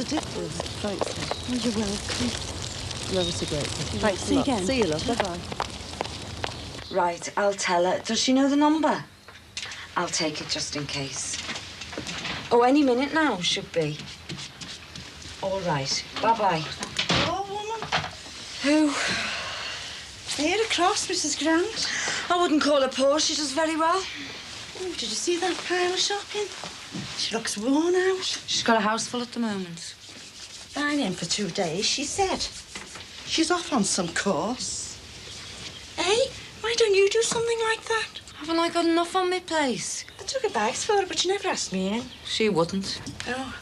difference. Thanks. Oh, you're welcome. You're ever so grateful. Thanks, see you again. See you, love. Bye-bye. Right, I'll tell her. Does she know the number? I'll take it just in case. Oh, any minute now, should be. All right. Bye-bye. Oh, woman. Who? Here across, Mrs. Grant. I wouldn't call her poor. She does very well. Oh, did you see that pile of shopping? She looks worn out. She's got a house full at the moment. I'm in for 2 days, she said. She's off on some course. Hey, why don't you do something like that? Haven't I got enough on my place? I took her bags for her, but she never asked me in. She wouldn't. Oh,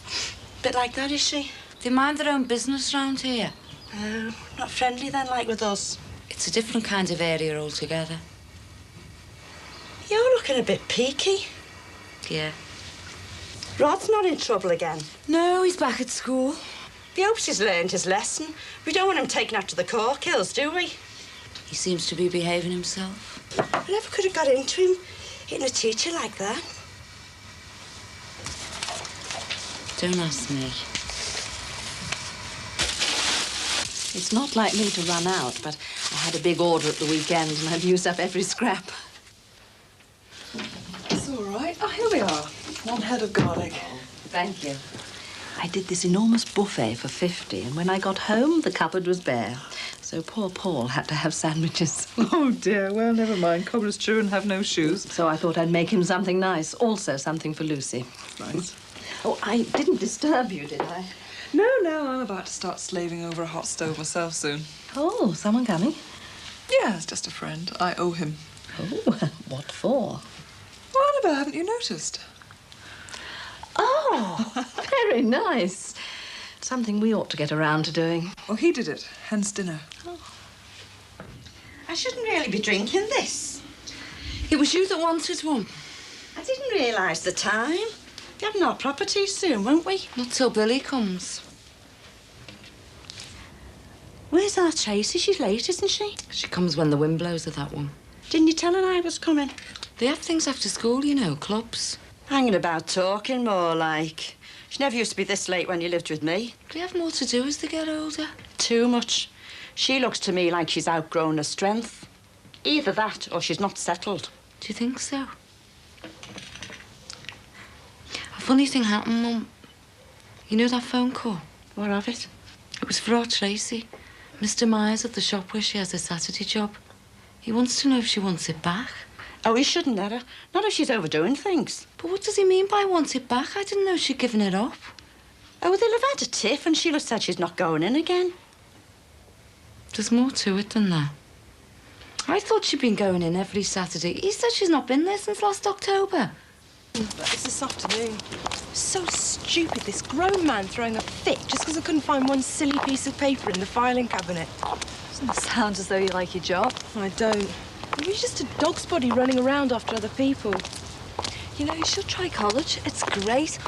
a bit like that, is she? They mind their own business round here. Oh, not friendly then, like with us. It's a different kind of area altogether. You're looking a bit peaky. Yeah. Rod's not in trouble again. No, he's back at school. He hopes he's learned his lesson. We don't want him taken out to the cork hills, do we? He seems to be behaving himself. Whatever could have got into him hitting a teacher like that? Don't ask me. It's not like me to run out, but I had a big order at the weekend and I've used up every scrap. It's all right. Oh, here we are. 1 head of garlic. Thank you. I did this enormous buffet for 50, and when I got home, the cupboard was bare. So poor Paul had to have sandwiches. Oh, dear. Well, never mind. Cobbler's true and have no shoes. So I thought I'd make him something nice. Also something for Lucy. Nice. Oh, I didn't disturb you, did I? No, I'm about to start slaving over a hot stove myself soon. Oh, someone coming? Yeah, it's just a friend. I owe him. Oh, what for? Well, Annabelle, haven't you noticed? Oh, very nice. Something we ought to get around to doing. Well, he did it, hence dinner. Oh. I shouldn't really be drinking this. It was you that wanted one. I didn't realise the time. We're having our property soon, won't we? Not till Billy comes. Where's our Tracy? She's late, isn't she? She comes when the wind blows at that one. Didn't you tell her I was coming? They have things after school, you know, clubs. Hanging about talking, more like. She never used to be this late when you lived with me. They have more to do as they get older. Too much. She looks to me like she's outgrown her strength. Either that or she's not settled. Do you think so? A funny thing happened, Mum. You know that phone call? What of it? It was for our Tracy. Mr. Myers at the shop where she has a Saturday job. He wants to know if she wants it back. Oh, he shouldn't let her. Not if she's overdoing things. But what does he mean by want it back? I didn't know she'd given it up. Oh, they'll have had a tiff and Sheila said she's not going in again. There's more to it than that. I thought she'd been going in every Saturday. He said she's not been there since last October. It's this afternoon. So stupid, this grown man throwing a fit just because I couldn't find one silly piece of paper in the filing cabinet. Doesn't sound as though you like your job. I don't. You're just a dog's body running around after other people. You know, you should try college. It's great.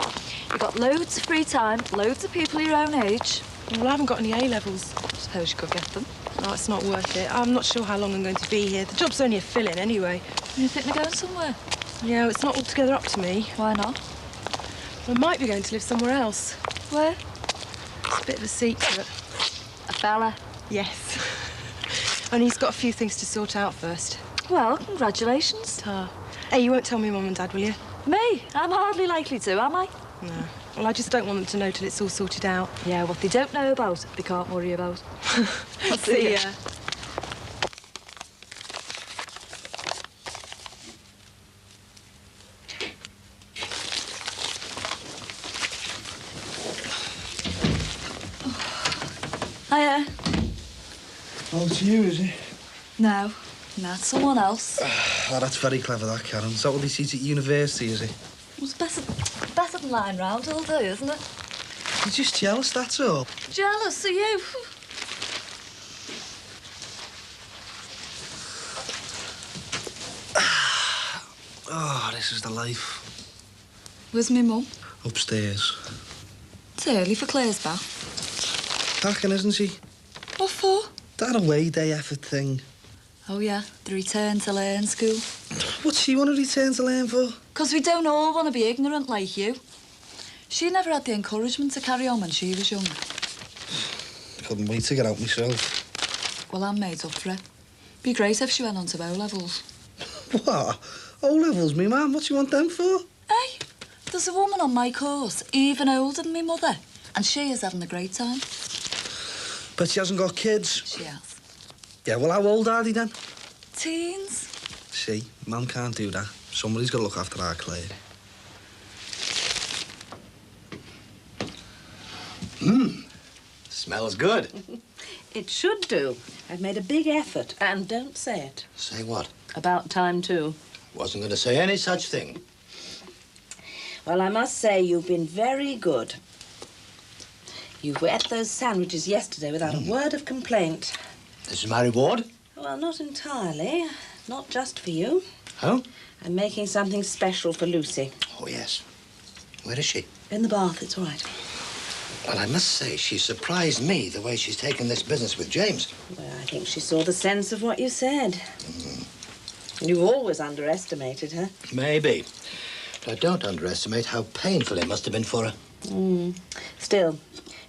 You've got loads of free time, loads of people your own age. Well, I haven't got any A-levels. Suppose you could get them. No, it's not worth it. I'm not sure how long I'm going to be here. The job's only a fill-in anyway. You think they're going somewhere? Yeah, it's not altogether up to me. Why not? I might be going to live somewhere else. Where? It's a bit of a secret. A fella. Yes. And he's got a few things to sort out first. Well, congratulations. Hey, you won't tell me Mum and Dad, will you? Me? I'm hardly likely to, am I? No. Well, I just don't want them to know till it's all sorted out. Yeah, what they don't know about, they can't worry about. See ya. Hiya. Oh, it's you, is it? No, it's someone else. Oh, that's very clever, that, Karen. Is that what he sees at university, is it? It's better than lying round all day, isn't it? He's just jealous, that's all. Jealous of you? Oh, this is the life. Where's me mum? Upstairs. It's early for Claire's bath. Packing, isn't she? What for? That away day effort thing. Oh, yeah, the return to learn school. What's she want to return to learn for? 'Cause we don't all want to be ignorant like you. She never had the encouragement to carry on when she was young. Couldn't wait to get out myself. Well, I'm made up for it. Be great if she went on to O-levels. What? O-levels, me man? What do you want them for? Hey, there's a woman on my course, even older than me mother, and she is having a great time. But she hasn't got kids. She has. Yeah, well, how old are they then? Teens. See, Mum can't do that. Somebody's got to look after our Claire. Smells good. It should do. I've made a big effort, and don't say it. Say what? About time, too. Wasn't going to say any such thing. Well, I must say you've been very good. You ate those sandwiches yesterday without a word of complaint. This is my reward? Well, not entirely. Not just for you. Oh? I'm making something special for Lucy. Oh, yes. Where is she? In the bath, it's all right. Well, I must say, she surprised me the way she's taken this business with James. Well, I think she saw the sense of what you said. You've always underestimated her. Maybe. But I don't underestimate how painful it must have been for her. Still,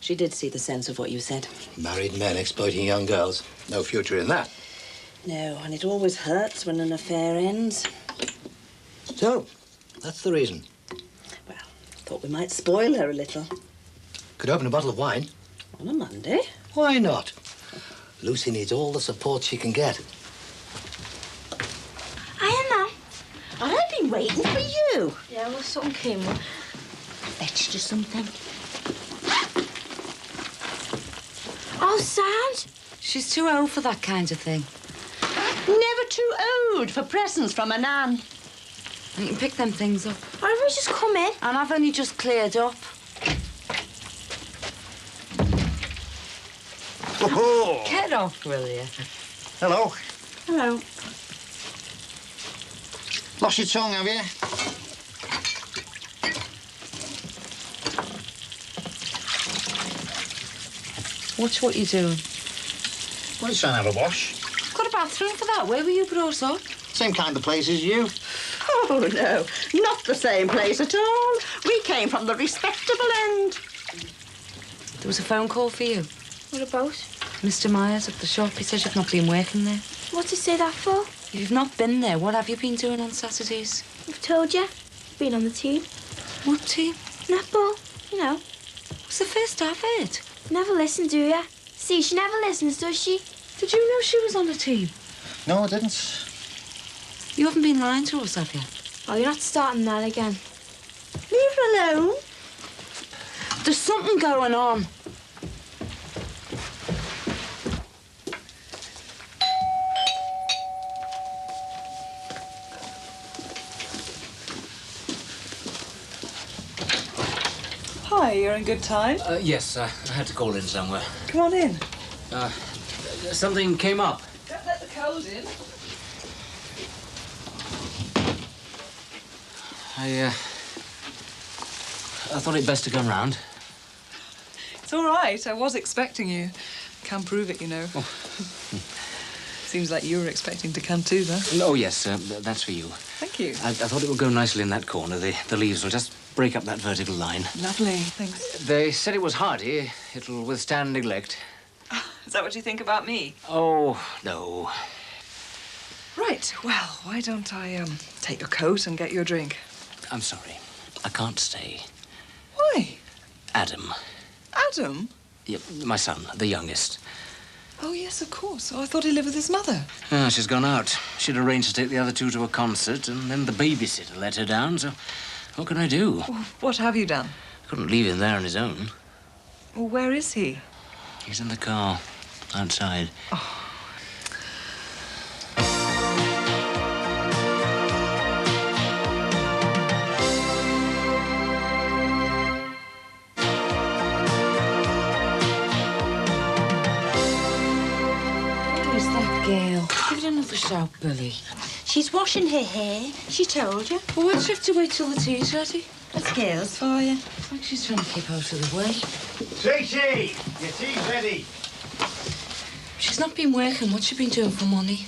she did see the sense of what you said. Married men exploiting young girls. No future in that. No, and it always hurts when an affair ends. So, that's the reason. Well, thought we might spoil her a little. Could open a bottle of wine. On a Monday? Why not? Lucy needs all the support she can get. Hiya, Mum. I've been waiting for you. Yeah, well, something came up. Fetched you something. Oh, sound. She's too old for that kind of thing. Never too old for presents from a nan. And you can pick them things up. Why don't we just come in? And I've only just cleared up. Oh. Get off, will you? Hello. Hello. Lost your tongue, have you? Watch what you're doing. Well, he's trying to have a wash. Got a bathroom for that. Where were you brought up? Same kind of place as you. Oh, no. Not the same place at all. We came from the respectable end. There was a phone call for you. What about? Mr. Myers at the shop. He says you've not been working there. What's he say that for? If you've not been there, what have you been doing on Saturdays? I've told you. Been on the team. What team? Netball. You know. It's the first I've heard. Never listen, do ya? See, she never listens, does she? Did you know she was on the team? No, I didn't. You haven't been lying to us, have you? Oh, you're not starting that again. Leave her alone. There's something going on. Hi, you're in good time? Yes, I had to call in somewhere. Come on in. Something came up. Don't let the cold in. I thought it best to come round. It's all right. I was expecting you. Can prove it, you know. Oh. Seems like you were expecting to come too, though. Oh, yes, that's for you. Thank you. I thought it would go nicely in that corner. The leaves will just break up that vertical line. Lovely. Thanks. They said it was hardy. It'll withstand neglect. Is that what you think about me? Oh, no. Right. Well, why don't I take your coat and get you a drink? I'm sorry. I can't stay. Why? Adam. Adam? Yeah, my son, the youngest. Oh, yes, of course. Oh, I thought he lived with his mother. Ah, she's gone out. She'd arranged to take the other two to a concert, and then the babysitter let her down, so what can I do? Well, what have you done? I couldn't leave him there on his own. Well, where is he? He's in the car, outside. Oh. Who's that girl? Give it another shout, Billy. She's washing her hair. She told you. Well, why do you have to wait till the tea's ready? That's girls for you. It's like she's trying to keep out of the way. Tracy, your tea's ready. She's not been working. What's she been doing for money?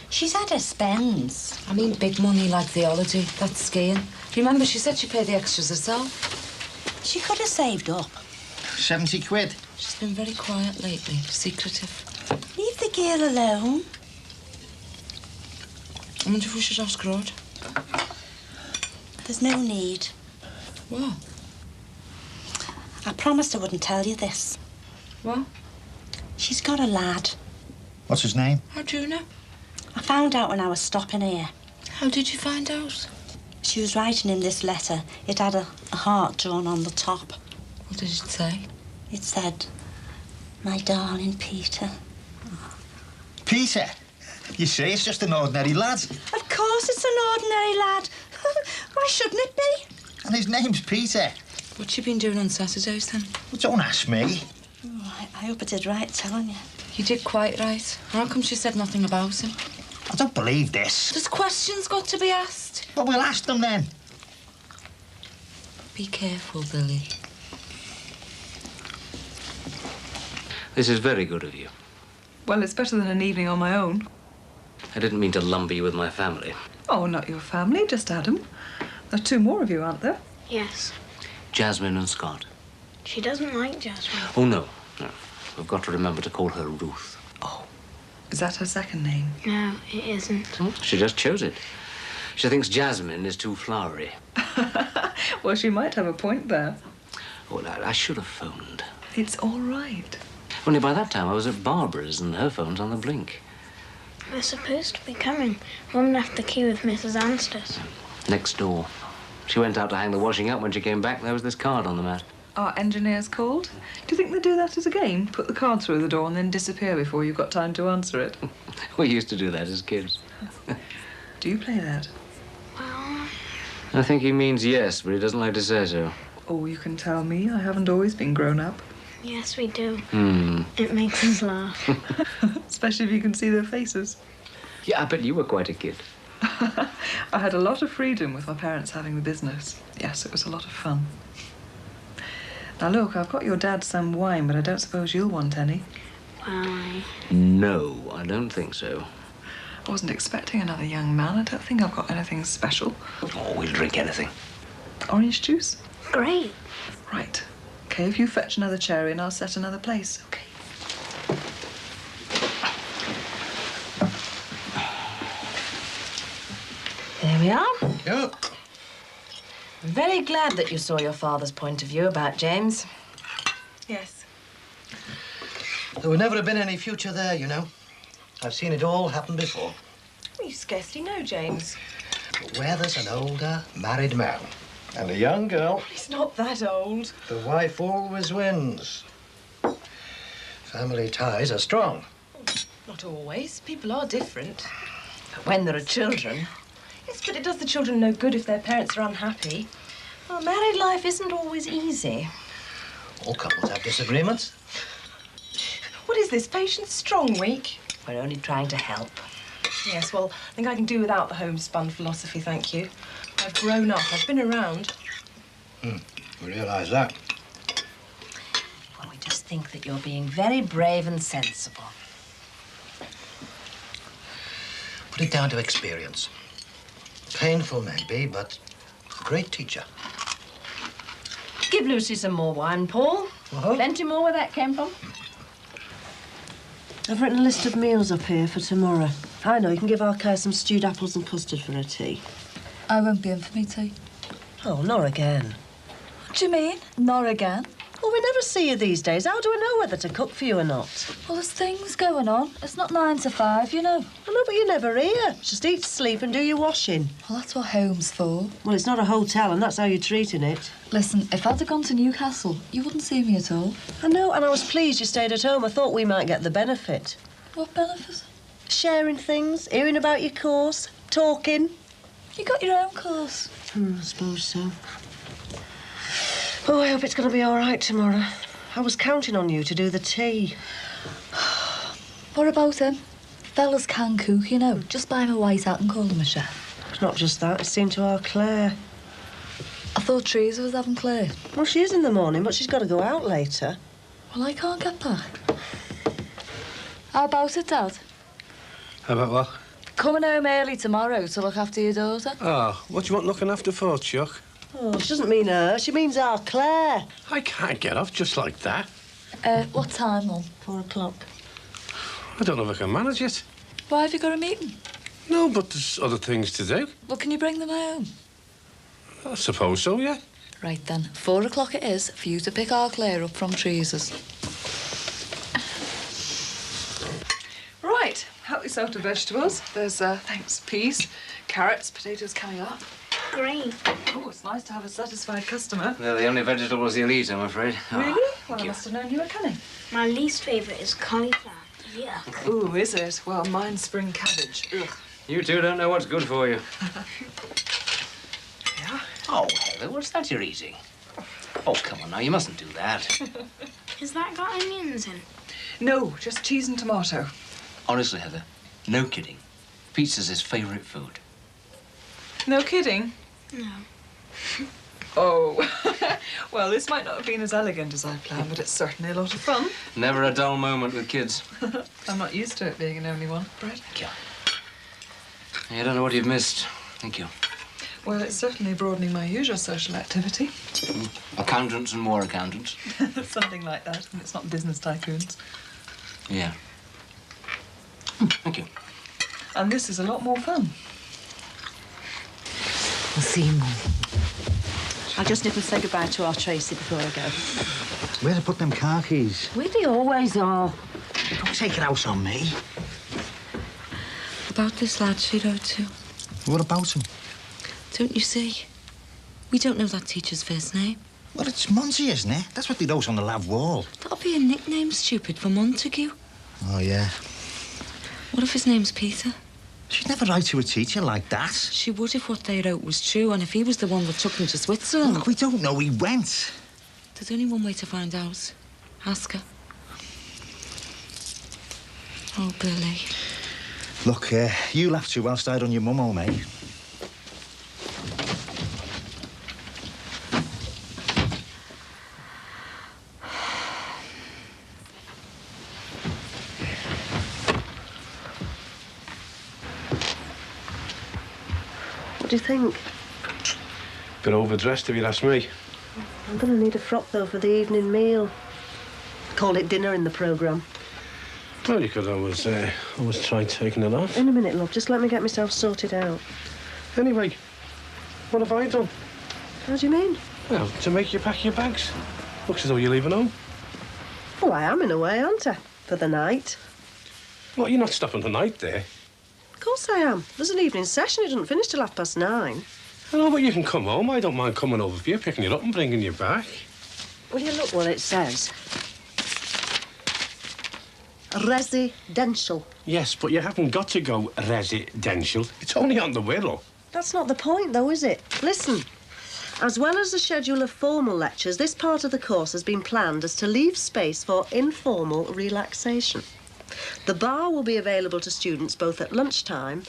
She's had her spends. I mean big money like the holiday, that's skiing. Remember, she said she paid the extras herself. She could have saved up. 70 quid. She's been very quiet lately, secretive. Leave the girl alone. I wonder if we should ask her out. There's no need. What? I promised I wouldn't tell you this. What? She's got a lad. What's his name? How do you know? I found out when I was stopping here. How did you find out? She was writing him this letter. It had a heart drawn on the top. What did it say? It said, "My darling Peter." Peter. You see, it's just an ordinary lad. Of course it's an ordinary lad. Why shouldn't it be? And his name's Peter. What's she been doing on Saturdays, then? Well, don't ask me. Oh, I hope I did right telling you. You did quite right. How come she said nothing about him? I don't believe this. There's questions got to be asked. Well, we'll ask them then. Be careful, Billy. This is very good of you. Well, it's better than an evening on my own. I didn't mean to lumber you with my family. Oh, not your family, just Adam. There's 2 more of you, aren't there? Yes. Jasmine and Scott. She doesn't like Jasmine. Oh, no. No. We've got to remember to call her Ruth. Oh. Is that her second name? No, it isn't. She just chose it. She thinks Jasmine is too flowery. Well, she might have a point there. Oh, I should have phoned. It's all right. Only by that time I was at Barbara's and her phone's on the blink. We're supposed to be coming. Mum left the key with Mrs. Ansters. Next door. She went out to hang the washing up. When she came back, there was this card on the mat. Our engineers called. Do you think they do that as a game? Put the card through the door and then disappear before you've got time to answer it? We used to do that as kids. Do you play that? Well... I think he means yes, but he doesn't like to say so. Oh, you can tell me. I haven't always been grown up. Yes, we do. Hmm. It makes us laugh. Especially if you can see their faces. Yeah, I bet you were quite a kid. I had a lot of freedom with my parents having the business. Yes, it was a lot of fun. Now, look, I've got your dad some wine, but I don't suppose you'll want any. Why? No, I don't think so. I wasn't expecting another young man. I don't think I've got anything special. Oh, we'll drink anything. Orange juice? Great. Right. OK, if you fetch another cherry and I'll set another place, OK? There we are. Yep. I'm very glad that you saw your father's point of view about James. Yes. There would never have been any future there, you know. I've seen it all happen before. You scarcely know James. But where there's an older married man and a young girl, He's not that old. the wife always wins. Family ties are strong. Not always. People are different. When there are children. Yes, but it does the children no good if their parents are unhappy. Well, married life isn't always easy. All couples have disagreements. What is this, Patience Strong Week? We're only trying to help. Yes, well, I think I can do without the homespun philosophy, thank you. I've grown up. I've been around. We realise that. Well, we just think that you're being very brave and sensible. Put it down to experience. Painful, maybe, but a great teacher. Give Lucy some more wine, Paul. Plenty more where that came from. I've written a list of meals up here for tomorrow. I know, you can give our Claire some stewed apples and custard for her tea. I won't be in for me tea. Oh, not again. What do you mean? Not again? Well, we never see you these days. How do I know whether to cook for you or not? Well, there's things going on. It's not 9 to 5, you know. I know, but you're never here. Just eat, sleep and do your washing. Well, that's what home's for. Well, it's not a hotel and that's how you're treating it. Listen, if I'd have gone to Newcastle, you wouldn't see me at all. I know, and I was pleased you stayed at home. I thought we might get the benefit. What benefit? Sharing things, hearing about your course, talking. You got your own course. I suppose so. Oh, I hope it's going to be all right tomorrow. I was counting on you to do the tea. What about him? Fellas can cook, you know. Just buy him a white hat and call him a chef. It's not just that, it's seen to our Claire. I thought Tracy was having Claire. Well, she is in the morning, but she's got to go out later. Well, I can't get back. How about it, Dad? How about what? Coming home early tomorrow to look after your daughter. Oh, what do you want looking after for, Chuck? Oh, she doesn't mean her. She means our Claire. I can't get off just like that. What time, Mum? 4 o'clock. I don't know if I can manage it. Why have you got a meeting? No, but there's other things to do. Well, can you bring them home? I suppose so, yeah. Right then, 4 o'clock it is for you to pick our Claire up from Tracy's. Right, help yourself to vegetables. There's, thanks, peas, carrots, potatoes coming up. Green. Oh, it's nice to have a satisfied customer. They're the only vegetables you'll eat, I'm afraid. Really? Oh, Well, I must have known you were coming. My least favourite is cauliflower. Yeah. Ooh, is it? Well, mine's spring cabbage. Ugh. You two don't know what's good for you. Yeah? Oh, Heather, what's that you're eating? Oh, come on now, you mustn't do that. Has that got onions in? No, just cheese and tomato. Honestly, Heather, no kidding. Pizza's his favourite food. No kidding? No. Oh. Well, this might not have been as elegant as I planned, but it's certainly a lot of fun. Never a dull moment with kids. I'm not used to it being an only one, Brett. Thank you. I don't know what you've missed. Thank you. Well, it's certainly broadening my usual social activity. Accountants and more accountants. Something like that, and it's not business tycoons. Yeah. Thank you. And this is a lot more fun. I'll see you, Mum. I just need to say goodbye to our Tracy before I go. Where to put them car keys? Where they always are. Don't take it out on me. About this lad she wrote to. What about him? Don't you see? We don't know that teacher's first name. Well, it's Monty, isn't it? That's what they wrote on the lab wall. That'll be a nickname, stupid, for Montague. Oh, yeah. What if his name's Peter? She'd never write to a teacher like that. She would if what they wrote was true, and if he was the one that took them to Switzerland. Look, we don't know he went. There's only one way to find out. Ask her. Oh, Billy. Look, you laugh too whilst I done your mum home, eh? What do you think? Bit overdressed, if you'd ask me. I'm going to need a frock, though, for the evening meal. Call it dinner in the programme. Well, you could always try taking it off. In a minute, love. Just let me get myself sorted out. Anyway, what have I done? How do you mean? Well, to make you pack your bags. Looks as though you're leaving home. Well, I am in a way, aren't I? For the night. What, you're not stopping the night there? Of course I am. There's an evening session. It doesn't finish till 9:30. I know, but you can come home. I don't mind coming over for you, picking you up and bringing you back. Will you look what it says? Residential. Yes, but you haven't got to go residential. It's only on the Wirral. That's not the point, though, is it? Listen. As well as the schedule of formal lectures, this part of the course has been planned as to leave space for informal relaxation. The bar will be available to students both at lunchtime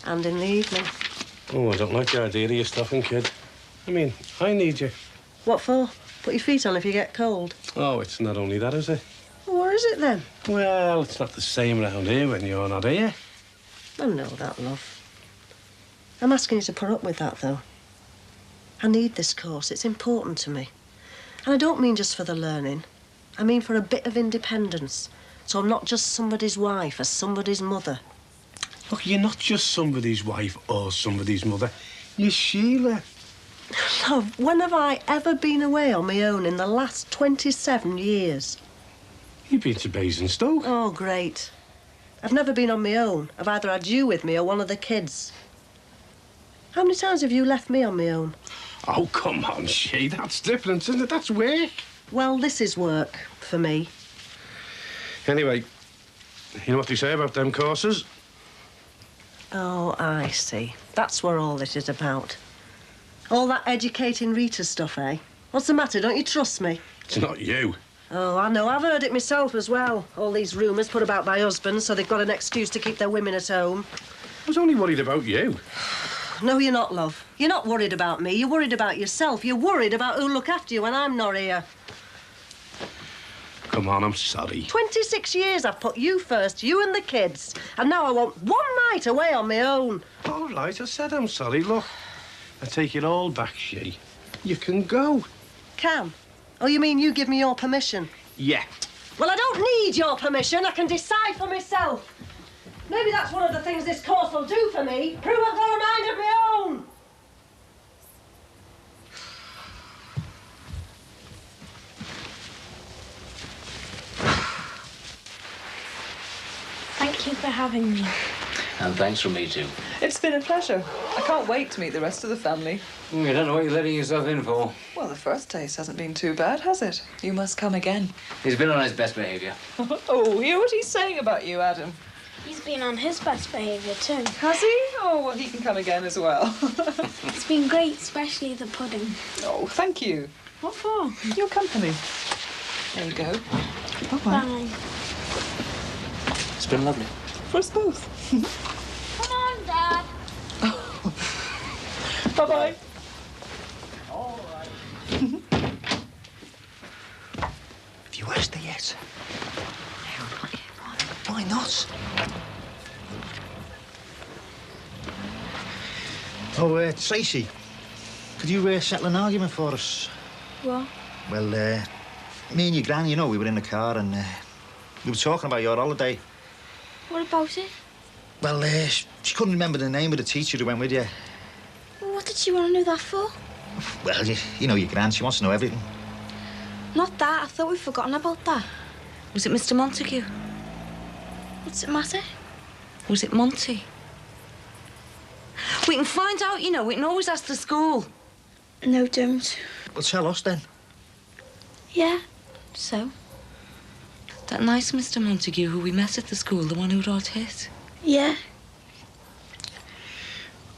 and in the evening. Oh, I don't like the idea of you stopping, kid. I mean, I need you. What for? Put your feet on if you get cold. Oh, it's not only that, is it? Well, where is it, then? Well, it's not the same round here when you're not here. I know that, love. I'm asking you to put up with that, though. I need this course. It's important to me. And I don't mean just for the learning. I mean for a bit of independence. So I'm not just somebody's wife or somebody's mother. Look, you're not just somebody's wife or somebody's mother. You're Sheila. Love, when have I ever been away on my own in the last 27 years? You've been to Basingstoke. Oh, great. I've never been on my own. I've either had you with me or one of the kids. How many times have you left me on my own? Oh, come on, She. That's different, isn't it? That's work. Well, this is work for me. Anyway, you know what they say about them courses? Oh, I see. That's what all this is about. All that educating Rita stuff, eh? What's the matter? Don't you trust me? It's not you. Oh, I know. I've heard it myself as well. All these rumours put about by husbands so they've got an excuse to keep their women at home. I was only worried about you. No, you're not, love. You're not worried about me. You're worried about yourself. You're worried about who'll look after you when I'm not here. Come on, I'm sorry. 26 years I've put you first, you and the kids. And now I want one night away on my own. All right, I said I'm sorry. Look, I take it all back, She. You can go. Can? Oh, you mean you give me your permission? Yeah. Well, I don't need your permission. I can decide for myself. Maybe that's one of the things this course will do for me. Prove I've got a mind of my own. Thank you for having me. And thanks from me, too. It's been a pleasure. I can't wait to meet the rest of the family. You don't know what you're letting yourself in for. Well, the first taste hasn't been too bad, has it? You must come again. He's been on his best behaviour. Oh, hear what he's saying about you, Adam. He's been on his best behaviour too. Has he? Oh, well, he can come again as well. It's been great, especially the pudding. Oh, thank you. What for? Your company. There you go. Bye-bye. Bye. It's been lovely. For us both. Come on, Dad. Bye-bye. All right. Have you asked her yet? Why not? Oh, Tracy, could you settle an argument for us? What? Well, me and your gran, you know, we were in the car and we were talking about your holiday. What about it? Well, she couldn't remember the name of the teacher who went with you. Well, what did she want to know that for? Well, you know your gran, she wants to know everything. Not that. I thought we'd forgotten about that. Was it Mr. Montague? What's it matter? Was it Monty? We can find out, you know. We can always ask the school. No, don't. Well, tell us then. Yeah. So? That nice Mr. Montague who we met at the school, the one who got hit. Yeah.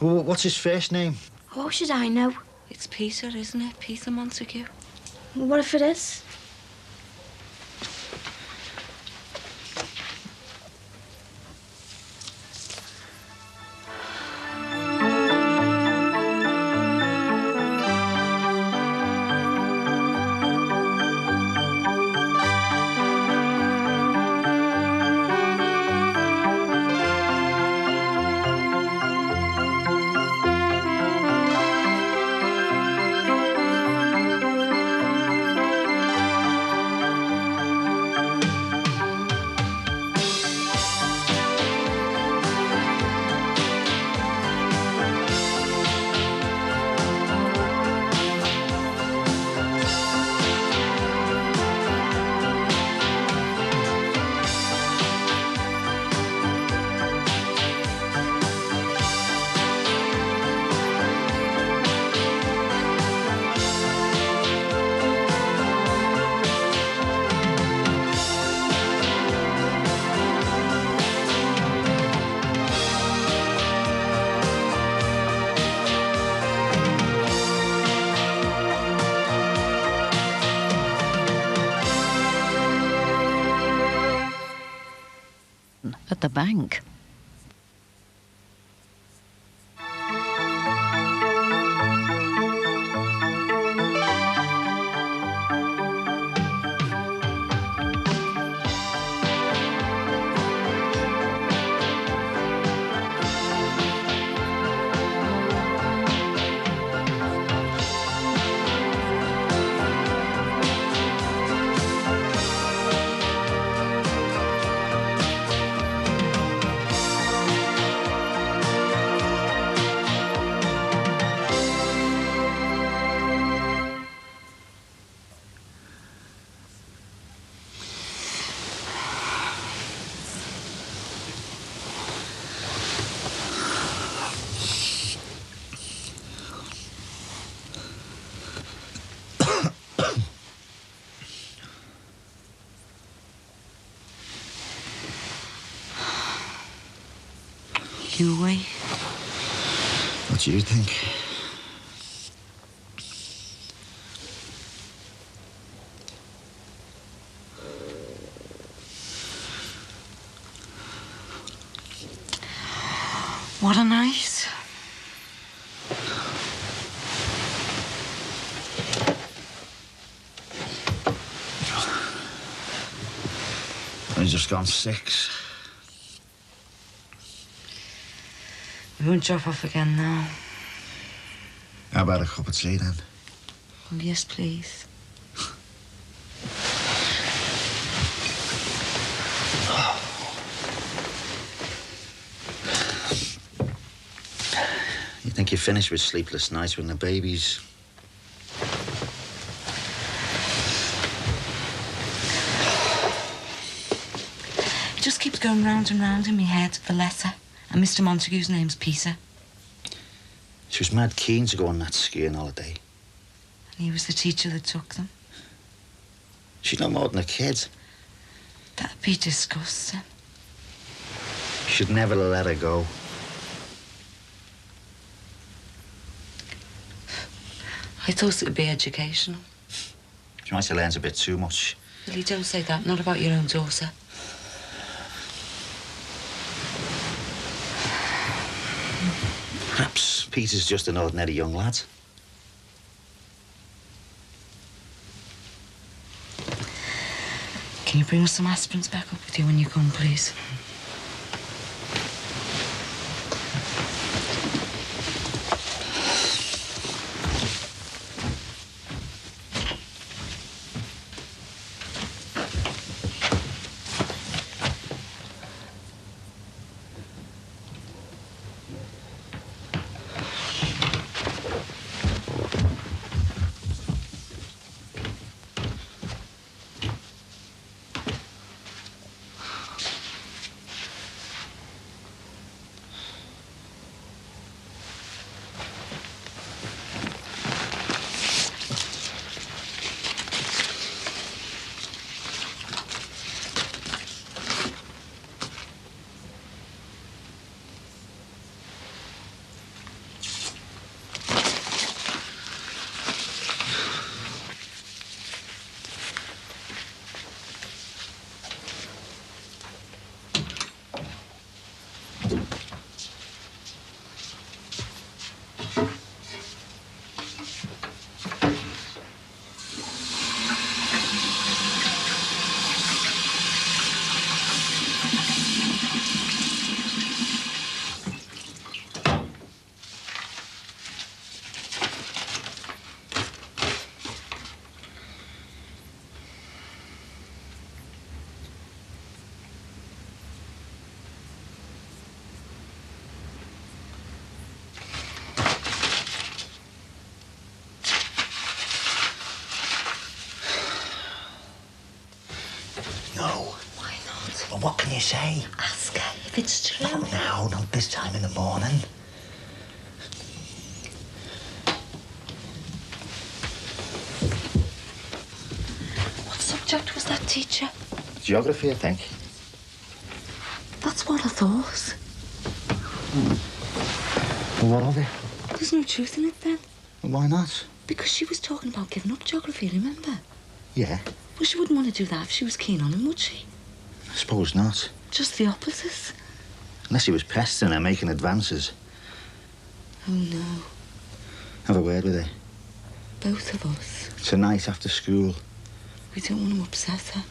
Well, what's his first name? How should I know? It's Peter, isn't it? Peter Montague. What if it is? At the bank. Huey. What do you think? What a night. He's just gone 6. We won't drop off again now. How about a cup of tea then? Oh, yes, please. You think you're finished with sleepless nights when the baby's... It just keeps going round and round in my head, the letter. And Mr. Montague's name's Peter. She was mad keen to go on that skiing holiday. And he was the teacher that took them. She's no more than a kid. That'd be disgusting. You should never let her go. I thought it would be educational. She might have learned a bit too much. Billy, don't say that. Not about your own daughter. Perhaps Peter's just an ordinary young lad. Can you bring us some aspirins back up with you when you come, please? What can you say? Ask her if it's true. Not now, not this time in the morning. What subject was that, teacher? Geography, I think. That's what I thought. Well, what of it? There's no truth in it, then. Well, why not? Because she was talking about giving up geography, remember? Yeah. Well, she wouldn't want to do that if she was keen on him, would she? I suppose not. Just the opposite. Unless he was pestering her, making advances. Oh, no. Have a word with her. Both of us. Tonight after school. We don't want to upset her.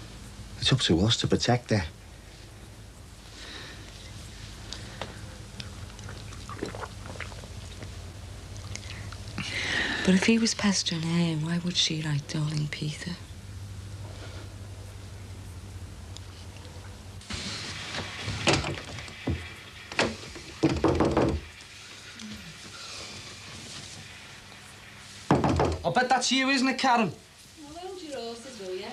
It's up to us to protect her. But if he was pestering her, why would she like darling Peter? I bet that's you, isn't it, Karen? Well, hold your horses, will you?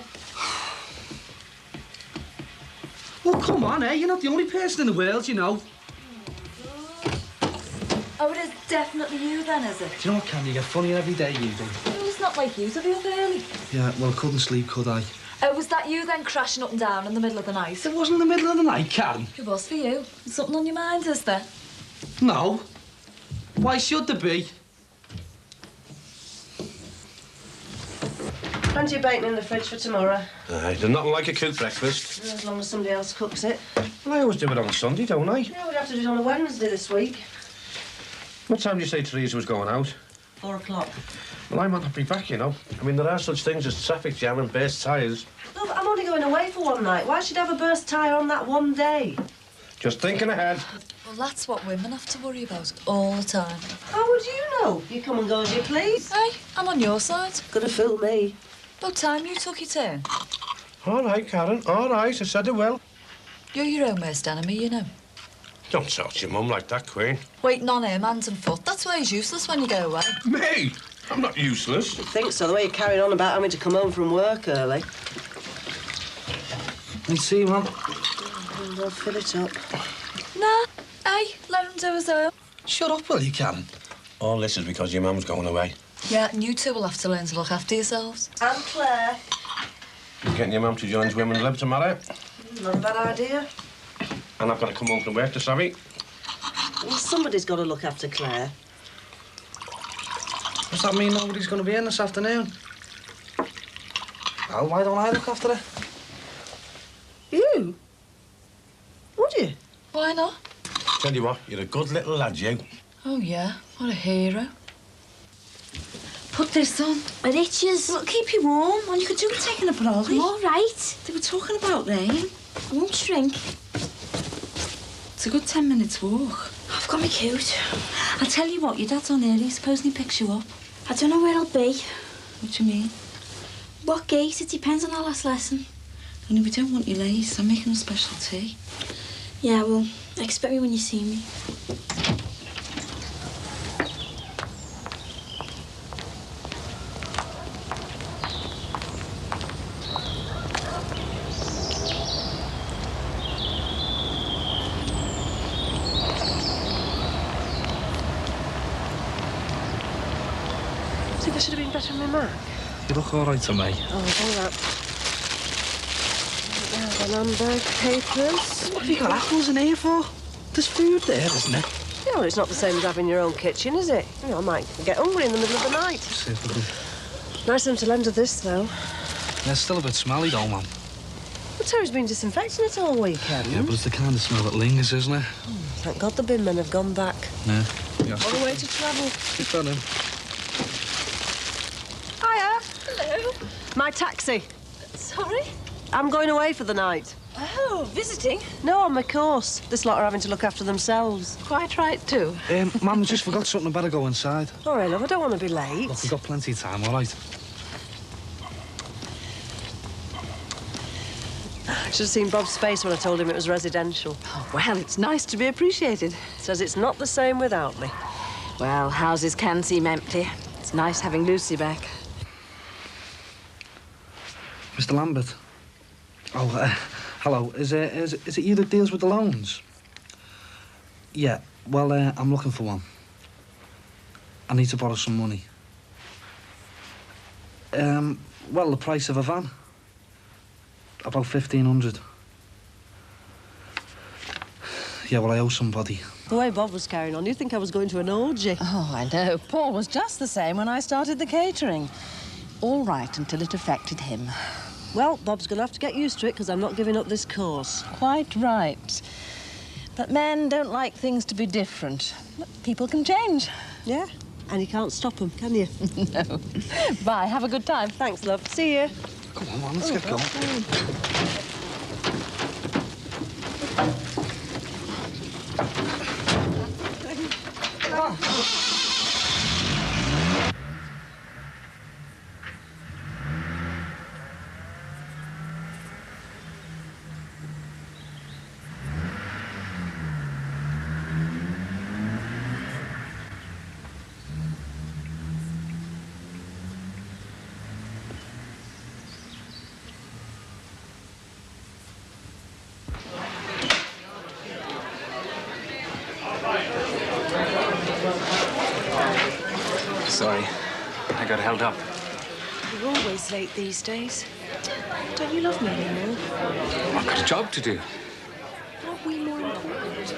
Well, come on, eh? You're not the only person in the world, you know. Oh, it is definitely you then, is it? Do you know what, Karen? You get funnier every day, you do. Well, it's not like you to be up early. Yeah, well, I couldn't sleep, could I? Oh, was that you then crashing up and down in the middle of the night? It wasn't in the middle of the night, Karen. It was for you. There's something on your mind, is there? No. Why should there be? Plenty of bacon in the fridge for tomorrow. Aye, there's nothing like a cooked breakfast. As long as somebody else cooks it. Well, I always do it on a Sunday, don't I? Yeah, we'd have to do it on a Wednesday this week. What time did you say Teresa was going out? 4 o'clock. Well, I might not be back, you know. I mean, there are such things as traffic jam and burst tyres. No, but I'm only going away for one night. Why should I have a burst tyre on that one day? Just thinking ahead. Well, that's what women have to worry about all the time. How would you know? You come and go as you please. Hey, I'm on your side. Could have fooled me. About time you took your turn. All right, Karen, all right, I said it well. You're your own worst enemy, you know. Don't talk to your mum like that, Queen. Waiting on him, hands and foot. That's why he's useless when you go away. Me? I'm not useless. I think so, the way you're carrying on about having to come home from work early. You see, Mum? I'll fill it up. Nah, hey, let him do his own. Shut up, will you, Karen? All this is because your mum's going away. Yeah, and you two will have to learn to look after yourselves. And Claire. You're getting your mum to join Women's Lib tomorrow. Not a bad idea. And I've got to come home from work to Savvy. Well, somebody's got to look after Claire. Does that mean nobody's going to be in this afternoon? Well, why don't I look after her? You? Would you? Why not? Tell you what, you're a good little lad, you. Oh, yeah. What a hero. Put this on. It itches. It'll keep you warm, and you could do with taking a brolly. I'm all right. They were talking about rain. I won't shrink. It's a good 10 minutes walk. I've got my coat. I'll tell you what, your dad's on early. Supposing he picks you up. I don't know where I'll be. What do you mean? What gate? It depends on our last lesson. Only we don't want you late. I'm making a special tea. Yeah, well, expect me when you see me. I think I should have been better in my Mac. You look all right to me. Oh, all that. There's an handbag, papers. What have you got apples in here for? There's food there, isn't there? Yeah, well, it's not the same as having your own kitchen, is it? You know, I might get hungry in the middle of the night. See if we can... Nice of them to lend her this, though. Yeah, it's still a bit smelly, though, Mum. Well, Terry's been disinfecting it all weekend. Yeah, but it's the kind of smell that lingers, isn't it? Thank God the bin men have gone back. Yeah. What a way to travel. Keep that in. Hiya. Hello. My taxi. Sorry? I'm going away for the night. Oh, visiting? No, on my course. This lot are having to look after themselves. Quite right, too. Mum, I just forgot something. I better go inside. All right, love, I don't want to be late. Look, we've got plenty of time, all right? I should have seen Bob's face when I told him it was residential. Oh, well, it's nice to be appreciated. Says it's not the same without me. Well, houses can seem empty. It's nice having Lucy back. Mr. Lambert. Oh, hello. Is it you that deals with the loans? Yeah. Well, I'm looking for one. I need to borrow some money. Well, the price of a van. About 1,500. Yeah, well, I owe somebody. The way Bob was carrying on, you'd think I was going to an orgy. Oh, I know. Paul was just the same when I started the catering. All right until it affected him. Well, Bob's going to have to get used to it because I'm not giving up this course. Quite right. But men don't like things to be different. But people can change. Yeah, and you can't stop them, can you? No. Bye. Have a good time. Thanks, love. See you. Come on, let's get going. Sorry, I got held up. You're always late these days. Don't you love me anymore? I've got a job to do. Aren't we more important?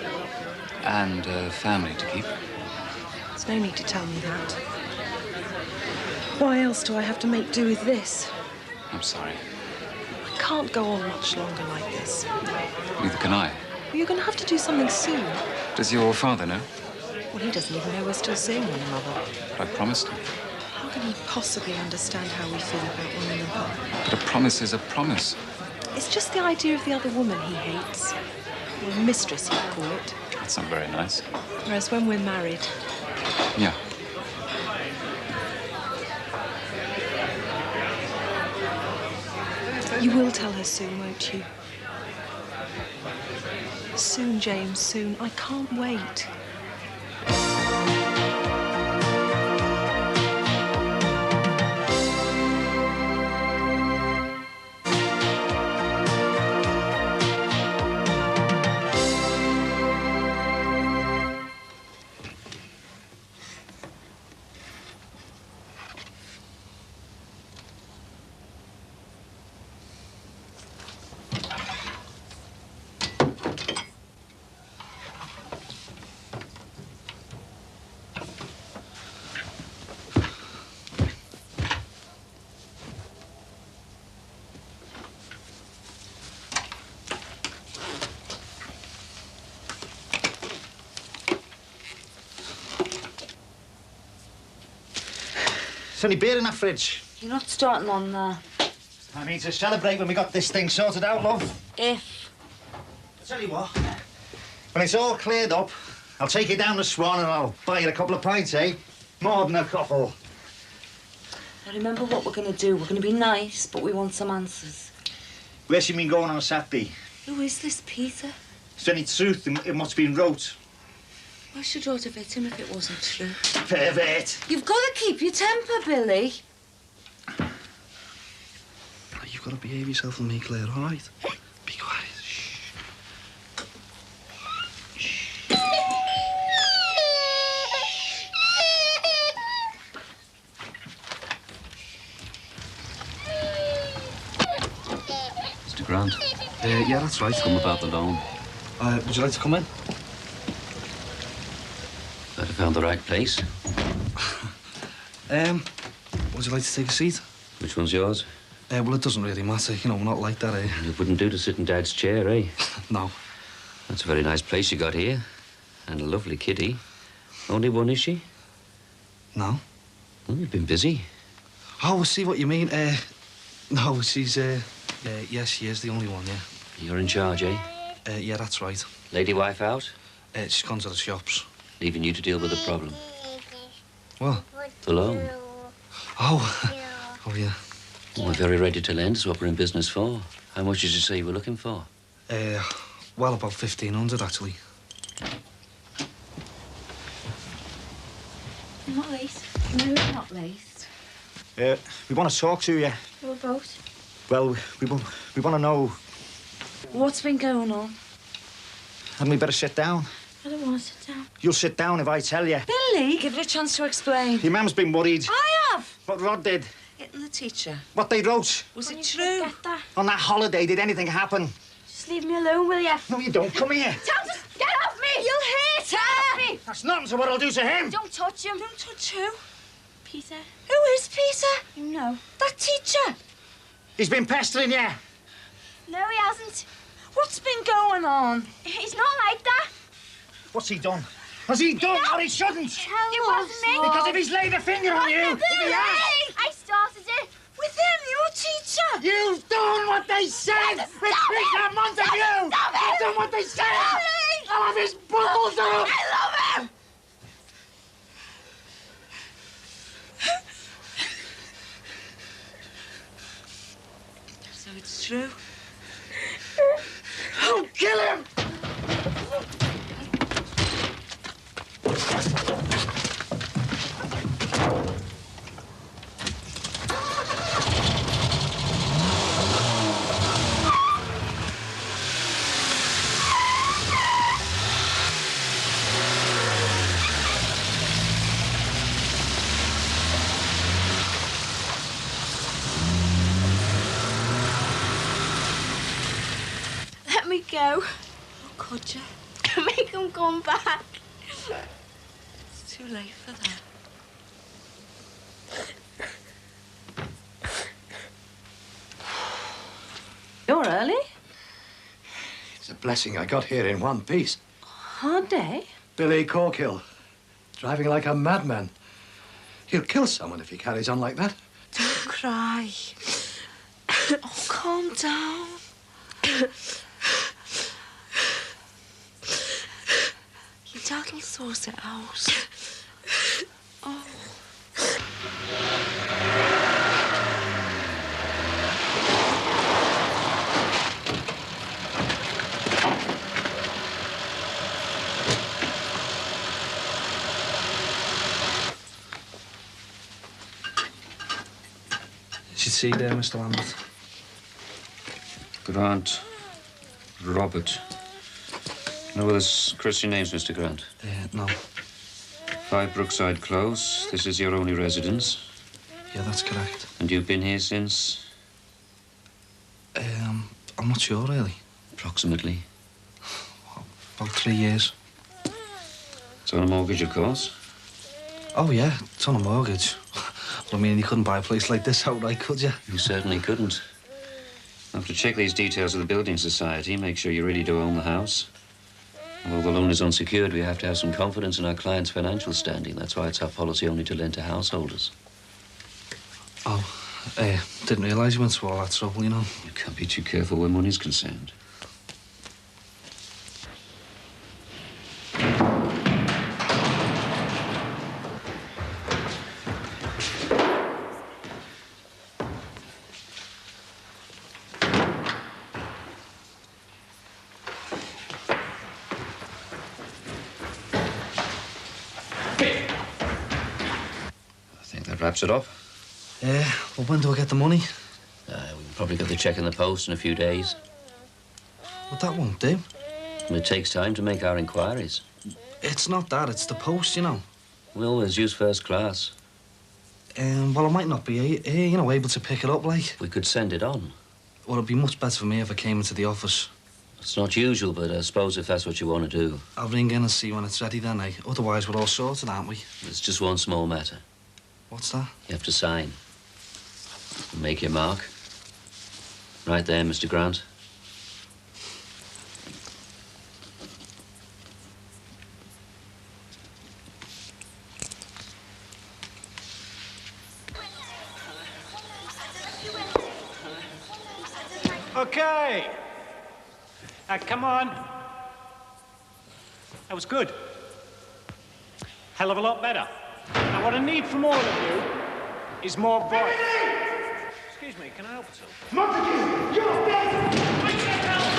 And a family to keep. There's no need to tell me that. Why else do I have to make do with this? I'm sorry. I can't go on much longer like this. Neither can I. Well, you're going to have to do something soon. Does your father know? Well, he doesn't even know we're still seeing one another. But I promised him. How can he possibly understand how we feel about one another? But a promise is a promise. It's just the idea of the other woman he hates. Or mistress, he'd call it. That's not very nice. Whereas when we're married, Yeah. you will tell her soon, won't you? Soon, James, soon. I can't wait. There's only beer in that fridge. You're not starting on there. I mean, to celebrate when we got this thing sorted out, love. If. I'll tell you what. When it's all cleared up, I'll take you down the Swan and I'll buy you a couple of pints, eh? More than a couple. Now remember what we're going to do. We're going to be nice, but we want some answers. Where's she been going on Saturday? Who is this Peter? Is there any truth in what's been wrote? Why should you have hit him if it wasn't true? Pervert. You've got to keep your temper, Billy. You've got to behave yourself and me, Claire, all right? Be quiet. Mr. Grant. Yeah, that's right. Come about the loan. Would you like to come in? I'd have found the right place. Would you like to take a seat? Which one's yours? Well, it doesn't really matter. You know, we're not like that, eh? It wouldn't do to sit in Dad's chair, eh? No. That's a very nice place you got here. And a lovely kiddie. Only one, is she? No. Well, you've been busy. Oh, I see what you mean. No, she's, yes, she is the only one, yeah. You're in charge, eh? Yeah, that's right. Lady wife out? She's gone to the shops. Leaving you to deal with the problem. What? The loan. Oh. Oh, yeah. Well, we're very ready to lend. That's what we're in business for. How much did you say you were looking for? Well, about 1,500, actually. You're not late. No, you're not late. We want to talk to you. What about? Well, we want to know. What's been going on? Hadn't we better sit down? I don't want to sit down. You'll sit down if I tell you. Billy, give her a chance to explain. Your mum's been worried. I have. What Rod did. Hitting the teacher. What they wrote. Was it true? Get that. On that holiday, did anything happen? Just leave me alone, will you? No, you don't. Come here. Just get off me! You'll hurt her. That's nothing to what I'll do to him. Don't touch him. Don't touch who? Peter. Who is Peter? You know. That teacher. He's been pestering you. No, he hasn't. What's been going on? He's not like that. What's he done? Has he done what he shouldn't? It wasn't me. Because if he's laid a finger on you, if he has. I started it. With him, your teacher. You've done what they said. It's Peter Montague. You've done what they said. I'll have his balls up. I love him. So it's true. I'll kill him. Let me go. Could you? Make him come back. It's too late for that. You're early. It's a blessing I got here in one piece. Hard day. Billy Corkill, driving like a madman. He'll kill someone if he carries on like that. Don't cry. Oh, calm down. Dad'll sort it out. Oh. Should see there, Mr. Lambert. Grant. Robert. No other Christian names, Mr. Grant? No. 5 Brookside Close. This is your only residence? Yeah, that's correct. And you've been here since? I'm not sure, really. Approximately? About 3 years. It's on a mortgage, of course? Oh, yeah, it's on a mortgage. Well, I mean, you couldn't buy a place like this outright, could you? You certainly couldn't. I'll have to check these details of the building society, make sure you really do own the house. Although the loan is unsecured, we have to have some confidence in our client's financial standing. That's why it's our policy only to lend to householders. Oh, didn't realise you went through all that trouble, you know. You can't be too careful where money's concerned. Wraps it up. Well, when do I get the money? We can probably get the cheque in the post in a few days. Well, that won't do. And it takes time to make our inquiries. It's not that, it's the post, you know. We always use first class. Well, I might not be, able to pick it up, like. We could send it on. Well, it'd be much better for me if I came into the office. It's not usual, but I suppose if that's what you want to do. I'll ring in and see when it's ready then, eh? Otherwise, we're all sorted, aren't we? It's just one small matter. What's that? You have to sign. Make your mark. Right there, Mr. Grant. Okay. Come on. That was good. Hell of a lot better. Now, what I need from all of you is more voice. Excuse me, can I help at all? Montague, you're dead! I can't help!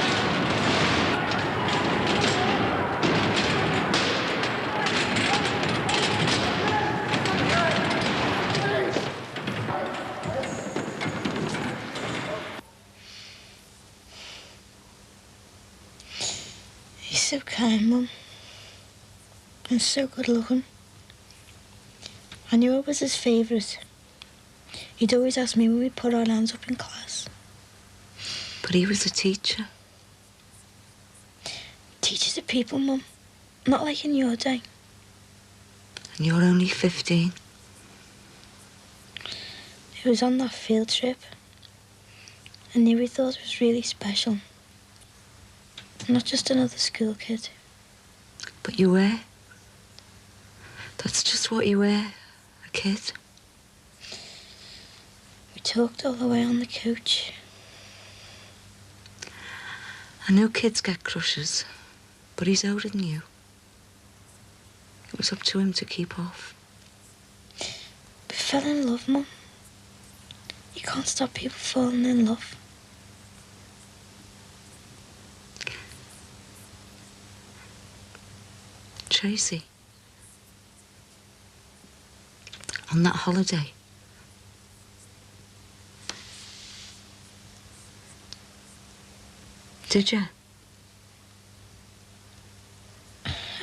He's so kind, Mum. And so good looking. I knew I was his favourite. He'd always ask me when we'd put our hands up in class. But he was a teacher. Teachers are people, Mum. Not like in your day. And you're only 15. It was on that field trip. I knew he thought it was really special. Not just another school kid. But you were. That's just what you were. A kid. We talked all the way on the coach. I know kids get crushes, but he's older than you. It was up to him to keep off. We fell in love, Mum. You can't stop people falling in love. Tracy. On that holiday. Did you?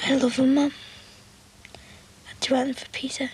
I love him, Mum. I'd do anything for Peter.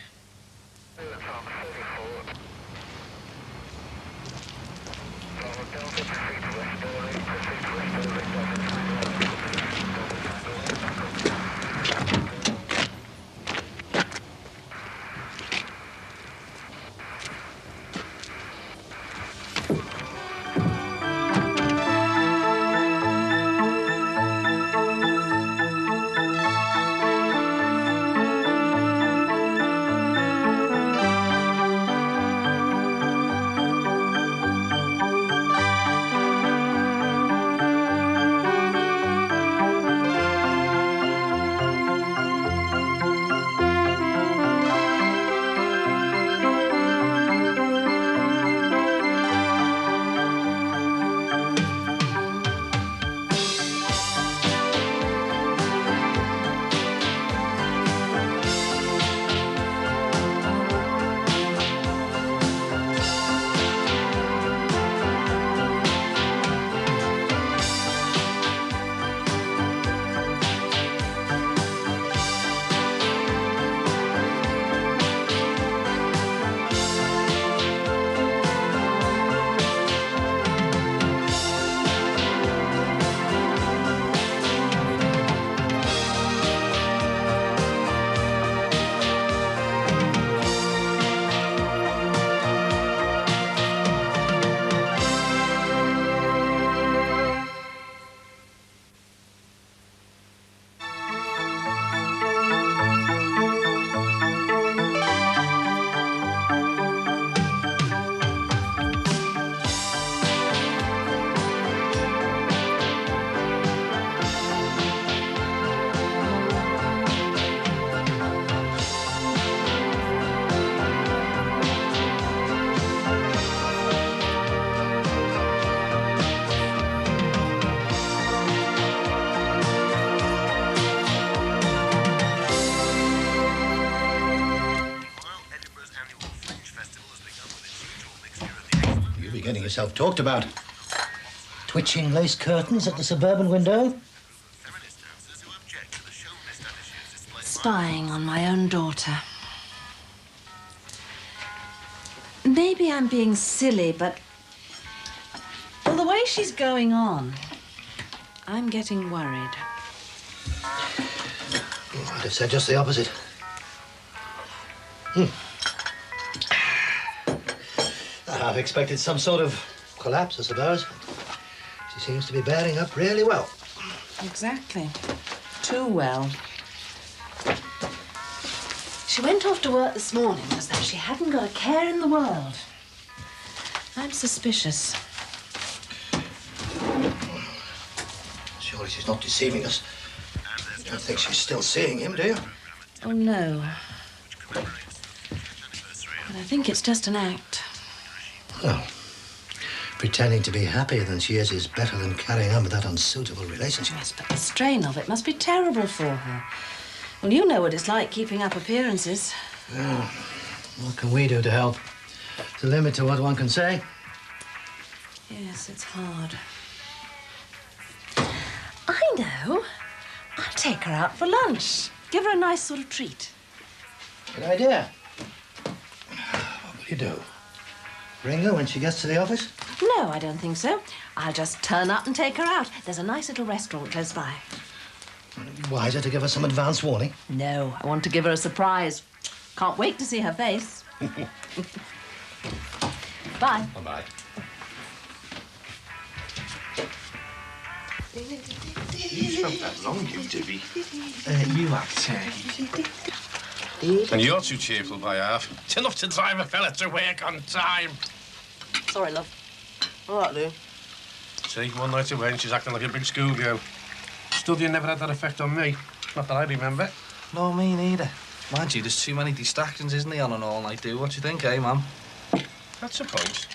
You'll be getting yourself talked about. Twitching lace curtains at the suburban window. Spying on my own daughter. Maybe I'm being silly, but... well, the way she's going on, I'm getting worried. I'd have said just the opposite. I've expected some sort of collapse, I suppose. She seems to be bearing up really well. Exactly. Too well. She went off to work this morning as though she hadn't got a care in the world. I'm suspicious. Surely she's not deceiving us. You don't think she's still seeing him, do you? Oh, no. But I think it's just an act. Well, pretending to be happier than she is better than carrying on with that unsuitable relationship. Yes, but the strain of it must be terrible for her. Well, you know what it's like keeping up appearances. Well, what can we do to help? There's a limit to what one can say. Yes, it's hard. I know. I'll take her out for lunch. Give her a nice sort of treat. Good idea. What will you do? Ring her when she gets to the office? No, I don't think so. I'll just turn up and take her out. There's a nice little restaurant close by. It'd be wiser to give her some advance warning. No, I want to give her a surprise. Can't wait to see her face. Bye. Bye-bye. You have that long, you divvy. You have tea. And you're too cheerful by half. It's enough to drive a fella to work on time. Sorry, love. All right, Lou. See, one night away and she's acting like a big schoolgirl. Studying never had that effect on me. Not that I remember. No, me neither. Mind you, there's too many distractions, isn't there, on an all-night do? What do you think, eh, Mum? That's a point.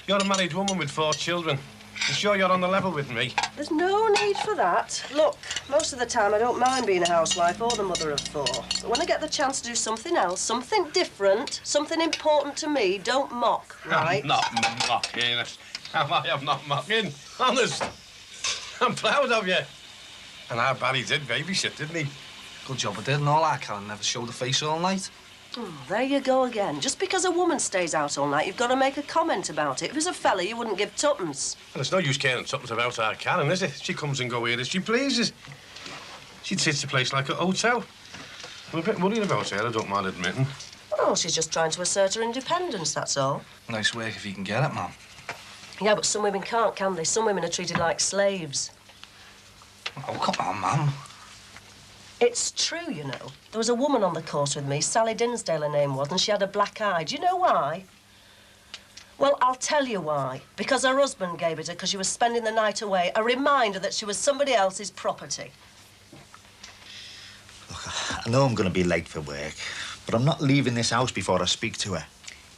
You're a married woman with 4 children. You sure you're on the level with me? There's no need for that. Look, most of the time I don't mind being a housewife or the mother of 4. But when I get the chance to do something else, something different, something important to me, don't mock, right? I'm not mocking. I'm not mocking. Honest. I'm proud of you. And our Barry did babysit, didn't he? Good job I did, and all that Karen never showed her face all night. Oh, there you go again. Just because a woman stays out all night, you've got to make a comment about it. If it was a fella, you wouldn't give tuppence. Well, it's no use caring tuppence about our Karen, is it? She comes and goes here as she pleases. She treats the place like a hotel. I'm a bit worried about her, I don't mind admitting. Oh, she's just trying to assert her independence, that's all. Nice work if you can get it, Mum. Yeah, but some women can't, can they? Some women are treated like slaves. Oh, come on, Mum. It's true, you know. There was a woman on the course with me, Sally Dinsdale her name was, and she had a black eye. Do you know why? Well, I'll tell you why. Because her husband gave it her because she was spending the night away, a reminder that she was somebody else's property. Look, I know I'm going to be late for work, but I'm not leaving this house before I speak to her.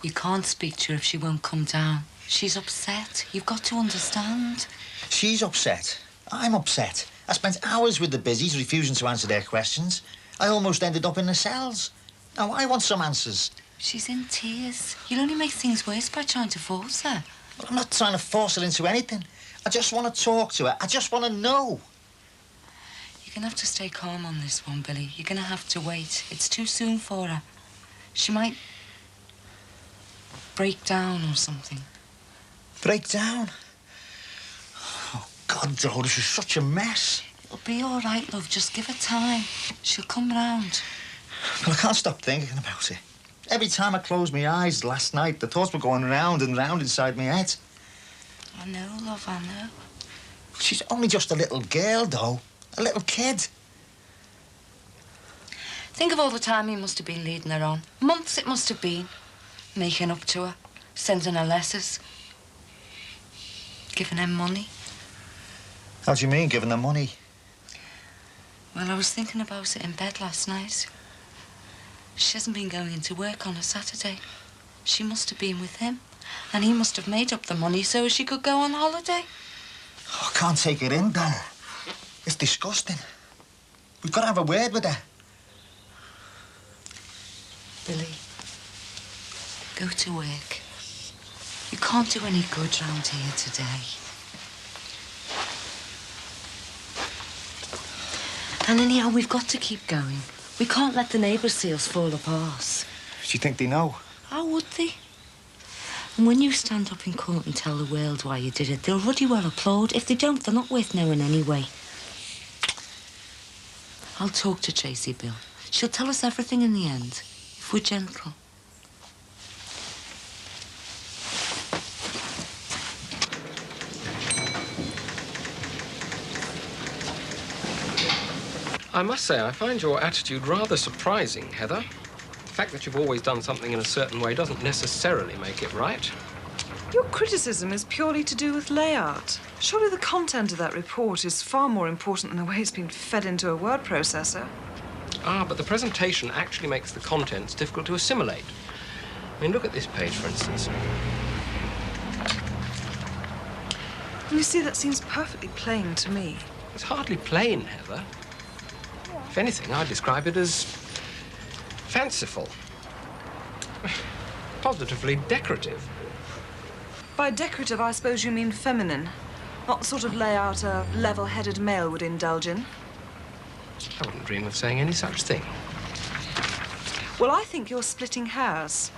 You can't speak to her if she won't come down. She's upset. You've got to understand. She's upset. I'm upset. I spent hours with the busies refusing to answer their questions. I almost ended up in the cells. Now, I want some answers. She's in tears. You'll only make things worse by trying to force her. Well, I'm not trying to force her into anything. I just want to talk to her. I just want to know. You're going to have to stay calm on this one, Billy. You're going to have to wait. It's too soon for her. She might break down or something. Break down? Oh, God, Joe, this is such a mess. It'll be all right, love. Just give her time. She'll come round. Well, I can't stop thinking about it. Every time I closed my eyes last night, the thoughts were going round and round inside my head. I know, love, I know. She's only just a little girl, though. A little kid. Think of all the time he must have been leading her on. Months it must have been. Making up to her, sending her letters, giving her money. How do you mean, giving her money? Well, I was thinking about it in bed last night. She hasn't been going into work on a Saturday. She must have been with him, and he must have made up the money so she could go on holiday. Oh, I can't take it in, though. It's disgusting. We've got to have a word with her. Billy, go to work. You can't do any good round here today. And anyhow, we've got to keep going. We can't let the neighbours see us fall apart. Do you think they know? How would they? And when you stand up in court and tell the world why you did it, they'll ruddy well applaud. If they don't, they're not worth knowing anyway. I'll talk to Tracy, Bill. She'll tell us everything in the end, if we're gentle. I must say, I find your attitude rather surprising, Heather. The fact that you've always done something in a certain way doesn't necessarily make it right. Your criticism is purely to do with layout. Surely the content of that report is far more important than the way it's been fed into a word processor. Ah, but the presentation actually makes the contents difficult to assimilate. I mean, look at this page, for instance. You see, that seems perfectly plain to me. It's hardly plain, Heather. If anything, I'd describe it as fanciful. Positively decorative. By decorative, I suppose you mean feminine. Not the sort of layout a level-headed male would indulge in. I wouldn't dream of saying any such thing. Well, I think you're splitting hairs.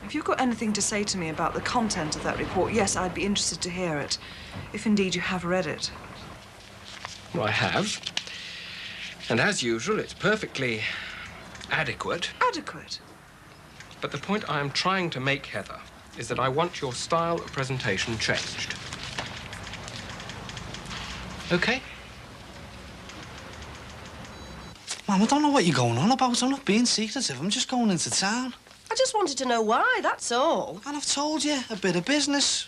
If you've got anything to say to me about the content of that report, yes, I'd be interested to hear it, if indeed you have read it. Well, I have. And as usual, it's perfectly adequate. Adequate? But the point I am trying to make, Heather, is that I want your style of presentation changed. OK? Mum, I don't know what you're going on about. I'm not being secretive. I'm just going into town. I just wanted to know why, that's all. And I've told you, a bit of business.